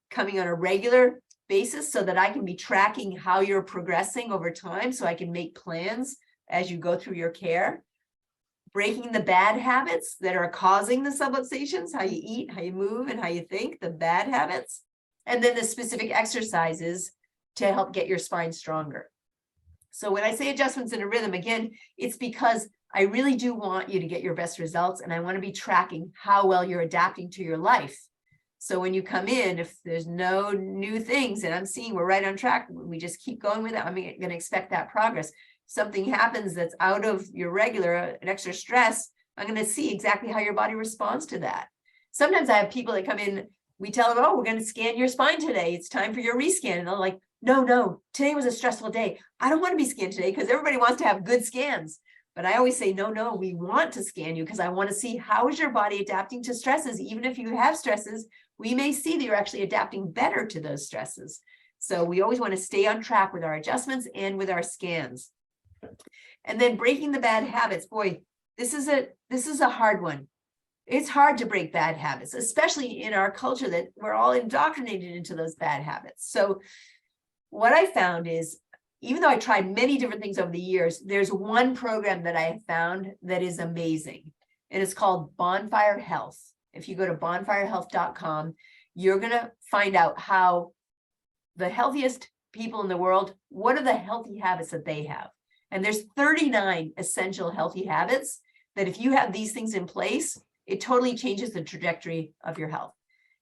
coming on a regular basis so that I can be tracking how you're progressing over time, so I can make plans as you go through your care. Breaking the bad habits that are causing the subluxations, how you eat, how you move, and how you think, the bad habits. And then the specific exercises to help get your spine stronger. So when I say adjustments in a rhythm, again, it's because I really do want you to get your best results, and I want to be tracking how well you're adapting to your life. So when you come in, if there's no new things and I'm seeing we're right on track, we just keep going with it, I'm going to expect that progress. Something happens that's out of your regular, an extra stress, I'm going to see exactly how your body responds to that. Sometimes I have people that come in, we tell them, oh, we're going to scan your spine today. It's time for your rescan. And they're like, no, today was a stressful day. I don't want to be scanned today, because everybody wants to have good scans. But I always say, no, we want to scan you because I want to see how is your body adapting to stresses. Even if you have stresses, we may see that you're actually adapting better to those stresses. So we always want to stay on track with our adjustments and with our scans. And then breaking the bad habits. Boy, this is a hard one. It's hard to break bad habits, especially in our culture that we're all indoctrinated into those bad habits. So what I found is, even though I tried many different things over the years, there's one program that I have found that is amazing. And it's called Bonfire Health. If you go to bonfirehealth.com, you're going to find out how the healthiest people in the world, what are the healthy habits that they have? And there's 39 essential healthy habits that if you have these things in place, it totally changes the trajectory of your health.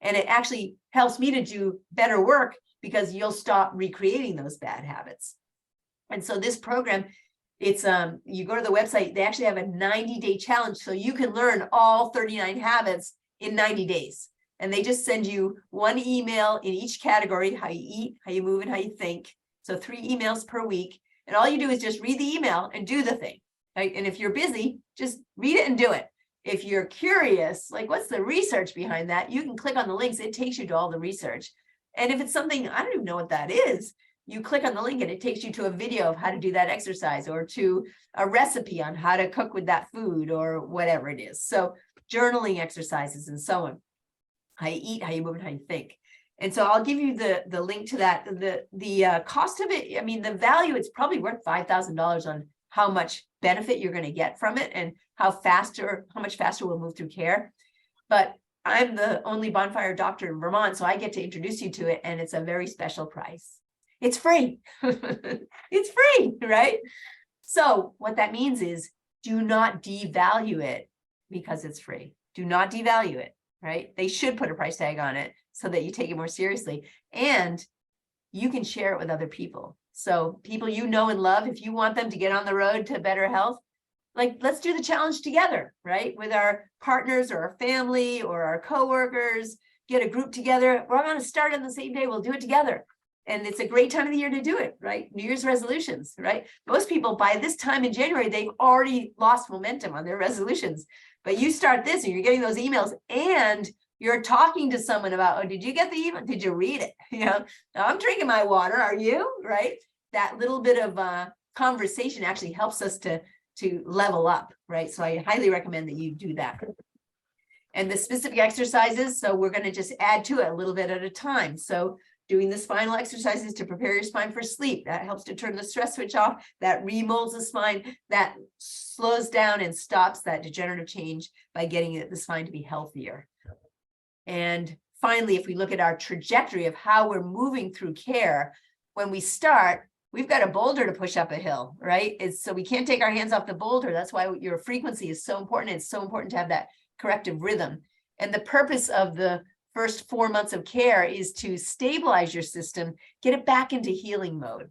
And it actually helps me to do better work because you'll stop recreating those bad habits. And so this program, it's you go to the website, they actually have a 90-day challenge, so you can learn all 39 habits in 90 days. And they just send you one email in each category: how you eat, how you move, and how you think. So 3 emails per week. And all you do is just read the email and do the thing, right? And if you're busy, just read it and do it. If you're curious, like what's the research behind that, you can click on the links. It takes you to all the research. And if it's something, I don't even know what that is, you click on the link and it takes you to a video of how to do that exercise, or to a recipe on how to cook with that food, or whatever it is. So journaling exercises and so on. How you eat, how you move, and how you think. And so I'll give you the link to that. The cost of it, I mean, the value, it's probably worth $5,000 on how much benefit you're going to get from it, and how much faster we'll move through care. But I'm the only bonfire doctor in Vermont, so I get to introduce you to it, and it's a very special price. It's free. It's free, right? So what that means is do not devalue it because it's free. Do not devalue it, right? They should put a price tag on it so that you take it more seriously. And you can share it with other people. So people you know and love, if you want them to get on the road to better health, like let's do the challenge together, right? With our partners or our family or our coworkers, get a group together. We're going to start on the same day. We'll do it together. And it's a great time of the year to do it, right? New Year's resolutions, right? Most people by this time in January, they've already lost momentum on their resolutions. But you start this and you're getting those emails and you're talking to someone about, oh, did you get the email? Did you read it? You know, I'm drinking my water. Are you? Right? That little bit of conversation actually helps us to level up, right? So I highly recommend that you do that. And the specific exercises, so we're going to just add to it a little bit at a time. So doing the spinal exercises to prepare your spine for sleep, that helps to turn the stress switch off, that remolds the spine, that slows down and stops that degenerative change by getting the spine to be healthier. And finally, if we look at our trajectory of how we're moving through care, when we start, we've got a boulder to push up a hill, right? So we can't take our hands off the boulder. That's why your frequency is so important. It's so important to have that corrective rhythm. And the purpose of the first 4 months of care is to stabilize your system, get it back into healing mode.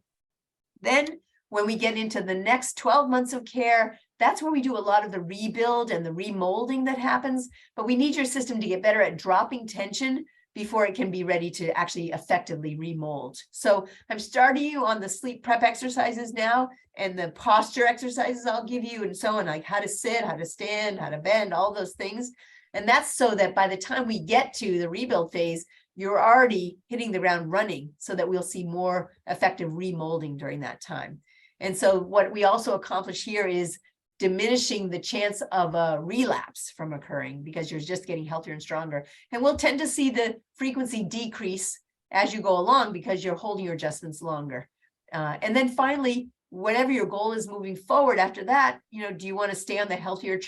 Then when we get into the next 12 months of care, that's where we do a lot of the rebuild and the remolding that happens. But we need your system to get better at dropping tension before it can be ready to actually effectively remold. So I'm starting you on the sleep prep exercises now and the posture exercises I'll give you and so on, like how to sit, how to stand, how to bend, all those things. And that's so that by the time we get to the rebuild phase, you're already hitting the ground running so that we'll see more effective remolding during that time. And so what we also accomplish here is diminishing the chance of a relapse from occurring because you're just getting healthier and stronger. And we'll tend to see the frequency decrease as you go along because you're holding your adjustments longer. And then finally, whatever your goal is moving forward after that, you know, do you want to stay on the healthier,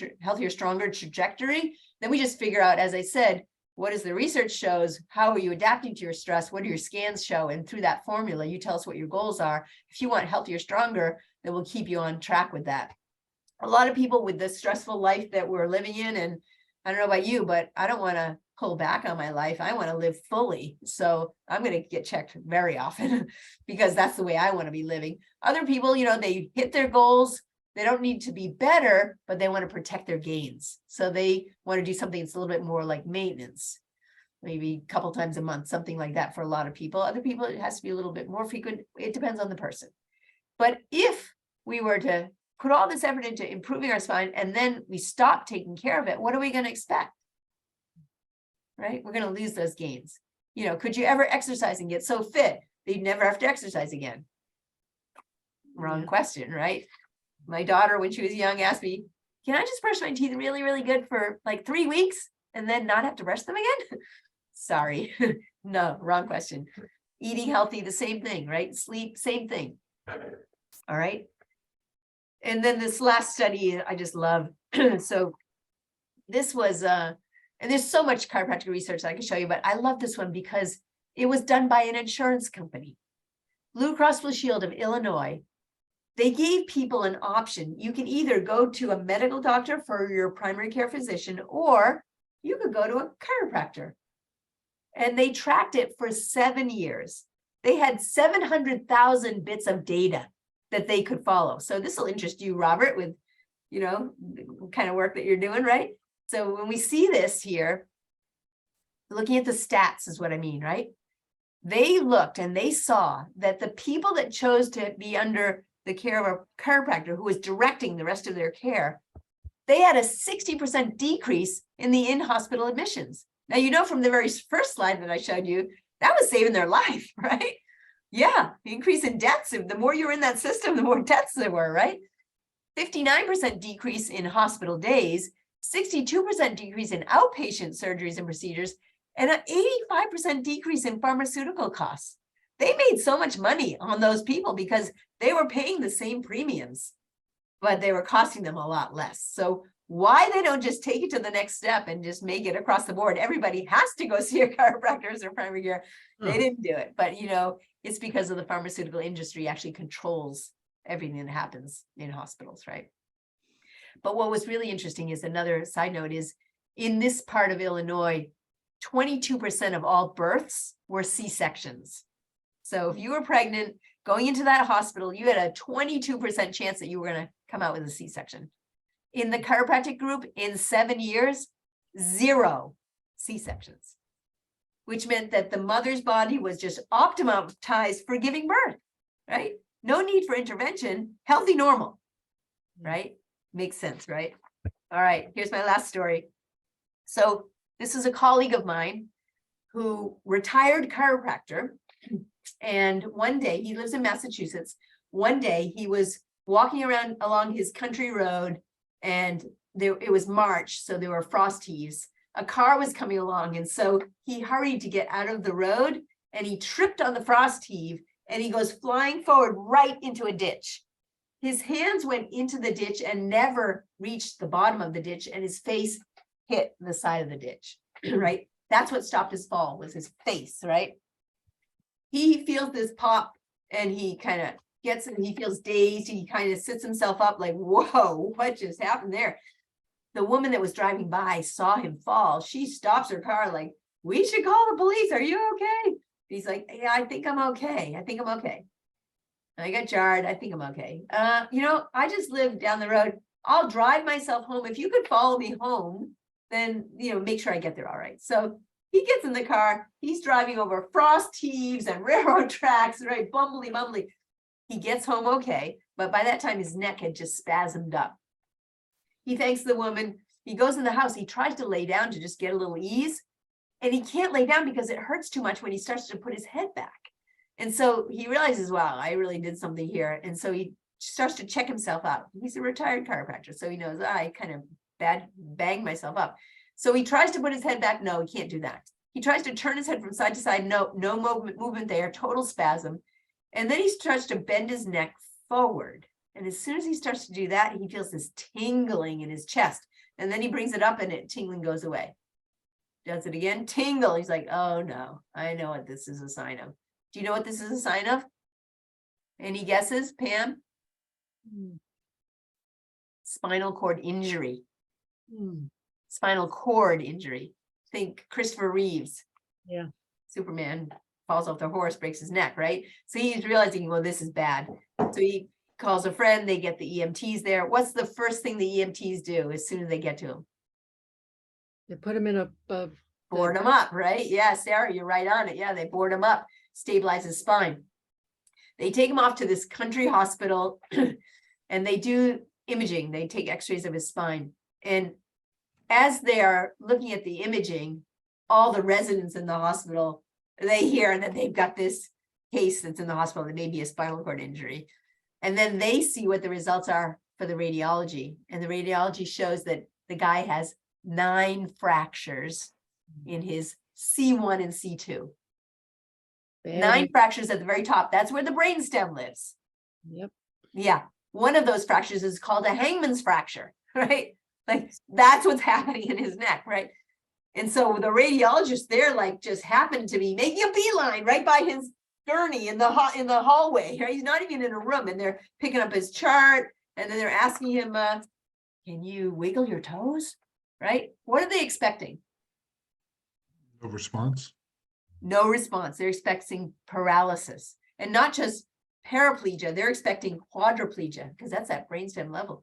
stronger trajectory? Then we just figure out, as I said, what is the research shows? How are you adapting to your stress? What do your scans show? And through that formula, you tell us what your goals are. If you want healthier, stronger, then we'll keep you on track with that. A lot of people with the stressful life that we're living in, and I don't know about you, but I don't want to pull back on my life. I want to live fully. So I'm going to get checked very often because that's the way I want to be living. Other people, you know, they hit their goals. They don't need to be better, but they want to protect their gains. So they want to do something that's a little bit more like maintenance, maybe a couple times a month, something like that for a lot of people. Other people, it has to be a little bit more frequent. It depends on the person. But if we were to put all this effort into improving our spine and then we stop taking care of it, what are we going to expect? Right? We're going to lose those gains. You know, could you ever exercise and get so fit that you'd never have to exercise again? Wrong question, right? My daughter, when she was young, asked me, can I just brush my teeth really, really good for like 3 weeks and then not have to brush them again? Sorry. No, wrong question. Eating healthy, the same thing, right? Sleep, same thing. All right. And then this last study, I just love. So this was, and there's so much chiropractic research that I can show you, but I love this one because it was done by an insurance company. Blue Cross Blue Shield of Illinois. They gave people an option. You can either go to a medical doctor for your primary care physician, or you could go to a chiropractor. And they tracked it for 7 years. They had 700,000 bits of data that they could follow. So this will interest you, Robert, with, you know, the kind of work that you're doing, right? So when we see this here, looking at the stats is what I mean, right? They looked and they saw that the people that chose to be under the care of a chiropractor who was directing the rest of their care, they had a 60% decrease in the in-hospital admissions. Now, you know, from the very first slide that I showed you, that was saving their life, right? Yeah, the increase in deaths. The more you're in that system, the more deaths there were, right? 59% decrease in hospital days, 62% decrease in outpatient surgeries and procedures, and an 85% decrease in pharmaceutical costs. They made so much money on those people because they were paying the same premiums, but they were costing them a lot less. So why they don't just take it to the next step and just make it across the board? Everybody has to go see a chiropractor as their primary care. They didn't do it, but you know, it's because of the pharmaceutical industry actually controls everything that happens in hospitals, right? But what was really interesting is another side note is in this part of Illinois, 22% of all births were C-sections. So if you were pregnant going into that hospital, you had a 22% chance that you were going to come out with a C-section. In the chiropractic group, in 7 years, 0 C-sections, which meant that the mother's body was just optimized for giving birth, right? No need for intervention, healthy, normal, right? Makes sense, right? All right, here's my last story. So this is a colleague of mine who retired chiropractor. And one day, he lives in Massachusetts. One day he was walking around along his country road and it was March, so there were frost heaves. A car was coming along, and so he hurried to get out of the road and he tripped on the frost heave and he goes flying forward right into a ditch. His hands went into the ditch and never reached the bottom of the ditch, and his face hit the side of the ditch, right? That's what stopped his fall, was his face, right? He feels this pop and he kind of gets it, and he feels dazed. He kind of sits himself up like, whoa, what just happened there? The woman that was driving by saw him fall. She stops her car like, we should call the police. Are you okay? He's like, yeah, I think I'm okay. I think I'm okay. I got jarred. I think I'm okay. I just live down the road. I'll drive myself home. If you could follow me home, then, make sure I get there all right. So he gets in the car. He's driving over frost heaves and railroad tracks, right? Bumbly, mumbly. He gets home okay. But by that time, his neck had just spasmed up. He thanks the woman. He goes in the house. He tries to lay down to just get a little ease. And he can't lay down because it hurts too much when he starts to put his head back. And so he realizes, wow, I really did something here. And so he starts to check himself out. He's a retired chiropractor, so he knows, I kind of banged myself up. So he tries to put his head back. No, he can't do that. He tries to turn his head from side to side. No movement there, total spasm. And then he starts to bend his neck forward. And as soon as he starts to do that, he feels this tingling in his chest. And then he brings it up and tingling goes away. Does it again, tingle. He's like, oh no, I know what this is a sign of. Do you know what this is a sign of? Any guesses, Pam? Spinal cord injury. Spinal cord injury. Think Christopher Reeves. Yeah. Superman falls off the horse, breaks his neck, right? So he's realizing, well, this is bad. So he calls a friend, they get the EMTs there. What's the first thing the EMTs do as soon as they get to him? They put him in a Board him up, right? Yeah, Sarah, you're right on it. Yeah, they board him up, stabilize his spine. They take him off to this country hospital and they do imaging. They take x-rays of his spine. And as they are looking at the imaging, all the residents in the hospital, they hear that they've got this case that's in the hospital that may be a spinal cord injury. And then they see what the results are for the radiology. And the radiology shows that the guy has 9 fractures in his C1 and C2. 9 fractures at the very top. That's where the brainstem lives. Yep. Yeah. One of those fractures is called a hangman's fracture, right? Like that's what's happening in his neck, right? And so the radiologist there, like, just happened to be making a beeline right by his gurney in the hallway. Right? He's not even in a room, and they're picking up his chart, and then they're asking him, "Can you wiggle your toes?" Right? What are they expecting? No response. No response. They're expecting paralysis, and not just paraplegia. They're expecting quadriplegia because that's at brainstem level,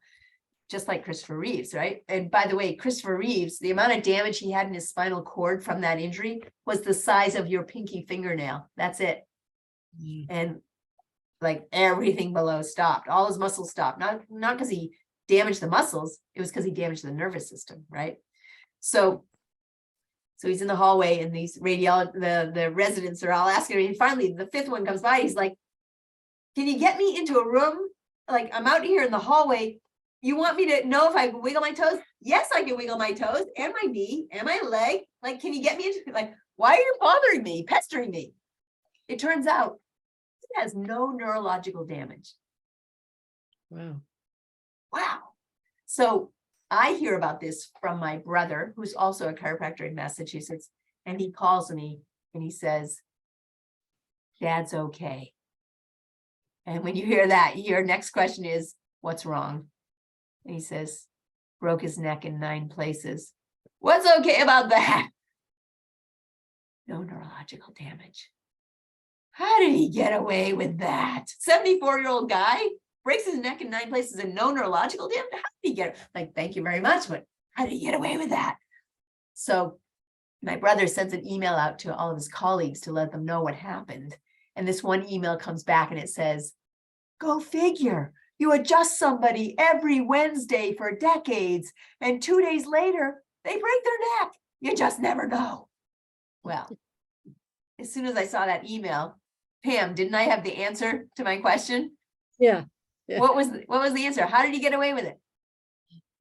just like Christopher Reeves, right? And by the way, Christopher Reeves, the amount of damage he had in his spinal cord from that injury was the size of your pinky fingernail. That's it. And like everything below stopped. All his muscles stopped. Not because he damaged the muscles. It was because he damaged the nervous system, right? So he's in the hallway, and these the residents are all asking him. And finally, the 5th one comes by. He's like, "Can you get me into a room? Like, I'm out here in the hallway. You want me to know if I can wiggle my toes?" "Yes, I can wiggle my toes and my knee and my leg. Like, can you get me into, like, why are you bothering me, pestering me?" It turns out he has no neurological damage. Wow. Wow. So I hear about this from my brother, who's also a chiropractor in Massachusetts, and he calls me and he says, "Dad's okay." And when you hear that, your next question is, what's wrong? And he says, broke his neck in 9 places. What's okay about that? No neurological damage. How did he get away with that? 74-year-old guy breaks his neck in 9 places and no neurological damage. How did he get it? Like, thank you very much, but how did he get away with that? So my brother sends an email out to all of his colleagues to let them know what happened. And this one email comes back and it says, go figure. You adjust somebody every Wednesday for decades, and 2 days later, they break their neck. You just never know. Well, as soon as I saw that email, Pam, didn't I have the answer to my question? Yeah. Yeah. What was the answer? How did he get away with it?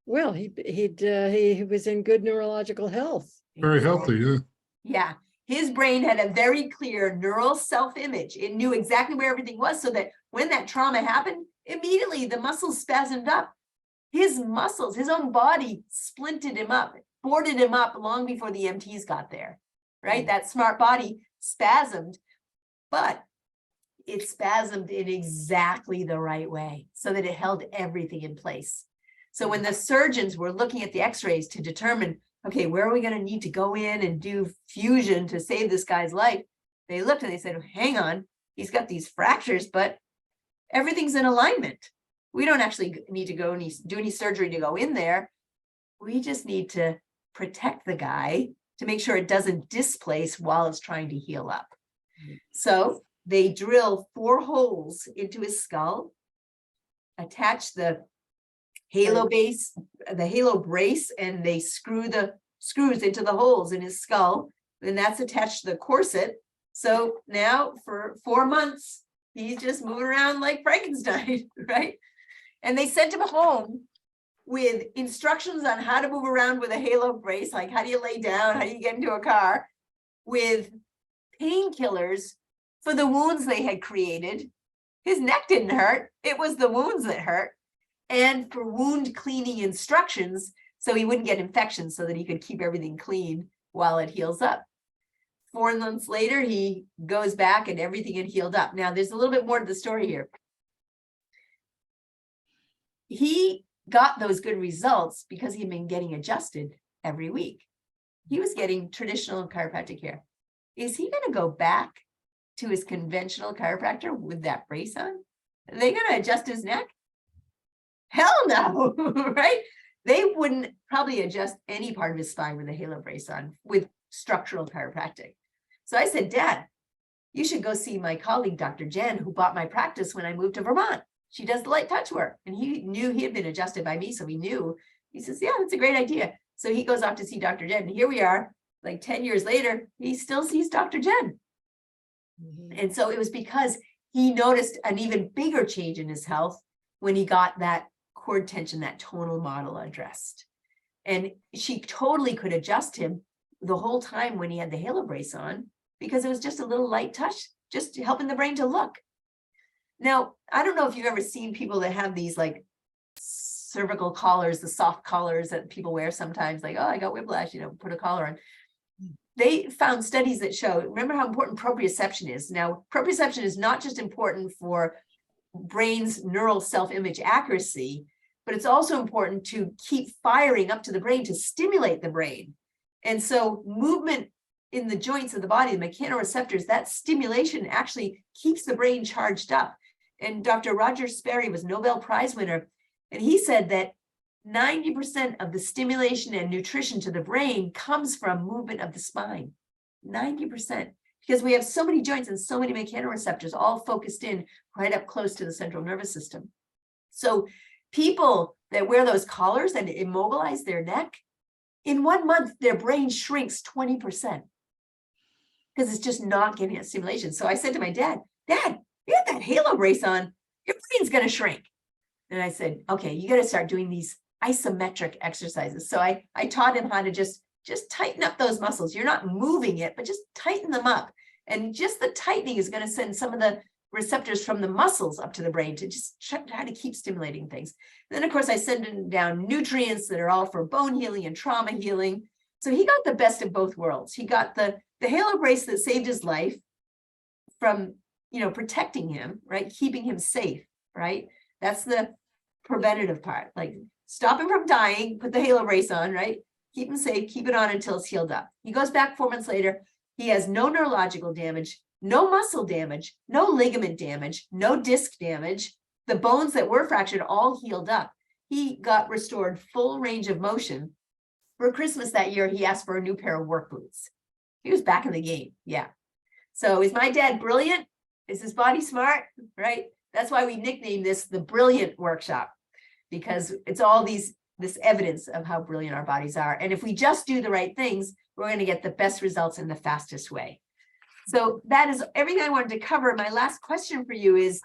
Well, he was in good neurological health. Very healthy, yeah. Yeah, his brain had a very clear neural self-image. It knew exactly where everything was, so that when that trauma happened, immediately the muscles spasmed up. His muscles, his own body splinted him up, boarded him up long before the EMTs got there, right? That smart body spasmed, but it spasmed in exactly the right way so that it held everything in place. So when the surgeons were looking at the x-rays to determine, okay, where are we going to need to go in and do fusion to save this guy's life? They looked and they said, hang on, he's got these fractures, but everything's in alignment. We don't actually need to go do any surgery to go in there. We just need to protect the guy to make sure it doesn't displace while it's trying to heal up. So they drill 4 holes into his skull, attach the halo base, the halo brace, and they screw the screws into the holes in his skull. And that's attached to the corset. So now for 4 months, he's just moving around like Frankenstein, right? And they sent him home with instructions on how to move around with a halo brace, like how do you lay down, how do you get into a car, with painkillers for the wounds they had created. His neck didn't hurt, it was the wounds that hurt. And for wound cleaning instructions, so he wouldn't get infections, so that he could keep everything clean while it heals up. 4 months later, he goes back and everything had healed up. Now, there's a little bit more to the story here. He got those good results because he'd been getting adjusted every week. He was getting traditional chiropractic care. Is he going to go back to his conventional chiropractor with that brace on? Are they going to adjust his neck? Hell no, right? They wouldn't probably adjust any part of his spine with a halo brace on with structural chiropractic. So I said, Dad, you should go see my colleague, Dr. Jen, who bought my practice when I moved to Vermont. She does the light touch work. And he knew he had been adjusted by me, so he knew. He says, yeah, that's a great idea. So he goes off to see Dr. Jen. And here we are, like 10 years later, he still sees Dr. Jen. And so it was because he noticed an even bigger change in his health when he got that cord tension, that tonal model addressed. And she totally could adjust him the whole time when he had the halo brace on, because it was just a little light touch, just helping the brain to look. Now, I don't know if you've ever seen people that have these like cervical collars, the soft collars that people wear sometimes, like, oh, I got whiplash, put a collar on. They found studies that show, remember how important proprioception is. Now, proprioception is not just important for brain's neural self-image accuracy, but it's also important to keep firing up to the brain to stimulate the brain. And so movement in the joints of the body, the mechanoreceptors, that stimulation actually keeps the brain charged up. And Dr. Roger Sperry was Nobel Prize winner. And he said that 90% of the stimulation and nutrition to the brain comes from movement of the spine. 90%. Because we have so many joints and so many mechanoreceptors all focused in right up close to the central nervous system. So people that wear those collars and immobilize their neck, in 1 month, their brain shrinks 20% because it's just not getting that stimulation. So I said to my dad, Dad, you have that halo brace on, your brain's going to shrink. And I said, okay, you got to start doing these isometric exercises. So I taught him how to just tighten up those muscles. You're not moving it, but just tighten them up. And just the tightening is going to send some of the receptors from the muscles up to the brain to just try to keep stimulating things. And then, of course, I send him down nutrients that are all for bone healing and trauma healing. So he got the best of both worlds. He got the halo brace that saved his life from protecting him, right? Keeping him safe, right? That's the preventative part, like stop him from dying, put the halo brace on, right? Keep him safe, keep it on until it's healed up. He goes back 4 months later. He has no neurological damage, no muscle damage, no ligament damage, no disc damage. The bones that were fractured all healed up. He got restored full range of motion. For Christmas that year, he asked for a new pair of work boots. He was back in the game. Yeah. So is my dad brilliant? Is his body smart? Right? That's why we nicknamed this the Brilliant Workshop, because it's all this evidence of how brilliant our bodies are. And if we just do the right things, we're going to get the best results in the fastest way. So that is everything I wanted to cover. My last question for you is,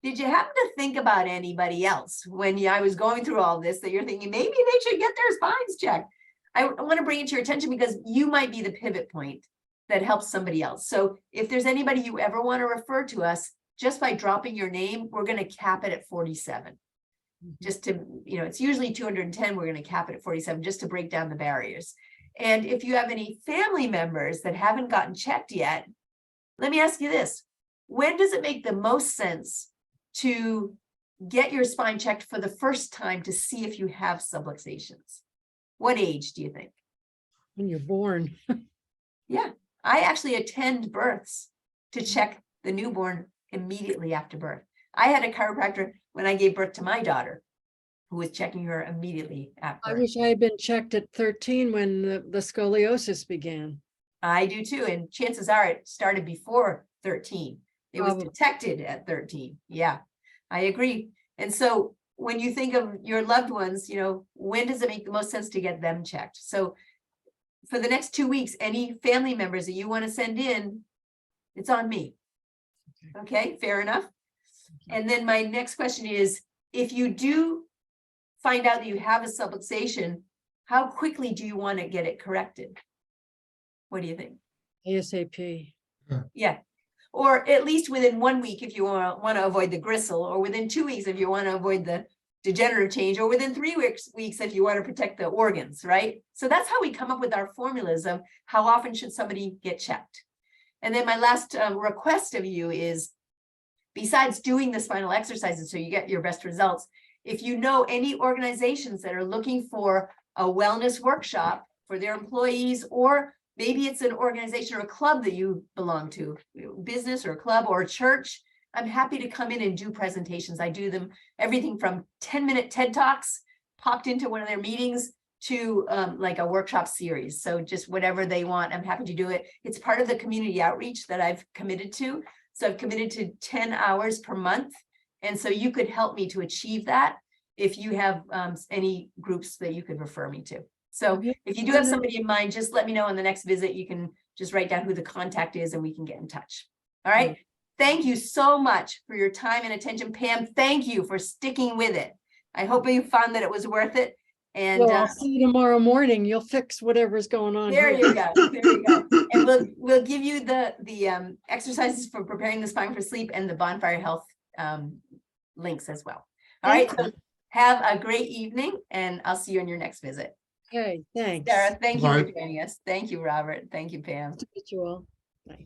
did you happen to think about anybody else when I was going through all this that you're thinking maybe they should get their spines checked? I want to bring it to your attention because you might be the pivot point that helps somebody else. So if there's anybody you ever want to refer to us, just by dropping your name, we're going to cap it at 47. Just to, it's usually 210. We're going to cap it at 47 just to break down the barriers. And if you have any family members that haven't gotten checked yet, let me ask you this. When does it make the most sense to get your spine checked for the first time to see if you have subluxations? What age do you think? When you're born. Yeah, I actually attend births to check the newborn immediately after birth. I had a chiropractor when I gave birth to my daughter who was checking her immediately after. I wish I had been checked at 13 when the scoliosis began. I do too. And chances are it started before 13. It was Probably. detected at 13. Yeah, I agree. And so when you think of your loved ones, when does it make the most sense to get them checked? So for the next 2 weeks, any family members that you want to send in, it's on me. Okay, fair enough. And then my next question is, if you do find out that you have a subluxation, how quickly do you want to get it corrected? What do you think? ASAP. Yeah. Or at least within 1 week if you want to avoid the gristle, or within 2 weeks if you want to avoid the degenerative change, or within 3 weeks if you want to protect the organs, right? So that's how we come up with our formulas of how often should somebody get checked. And then my last request of you is, besides doing the spinal exercises so you get your best results, if you know any organizations that are looking for a wellness workshop for their employees, or maybe it's an organization or a club that you belong to, business or a club or a church, I'm happy to come in and do presentations. I do them everything from 10-minute TED Talks popped into one of their meetings to like a workshop series. So just whatever they want, I'm happy to do it. It's part of the community outreach that I've committed to. So I've committed to 10 hours per month. And so you could help me to achieve that if you have any groups that you could refer me to. So if you do have somebody in mind, just let me know on the next visit. You can just write down who the contact is and we can get in touch. All right. Thank you so much for your time and attention, Pam. Thank you for sticking with it. I hope you found that it was worth it. And Well, I'll see you tomorrow morning. You'll fix whatever's going on. there here. you go. There you go. And we'll give you the exercises for preparing the spine for sleep and the Bonfire Health links as well. All right. So have a great evening, and I'll see you on your next visit. Okay, thanks. Sarah, thank you for Bye. joining us. Thank you, Robert. Thank you, Pam. Nice to meet you all. Bye.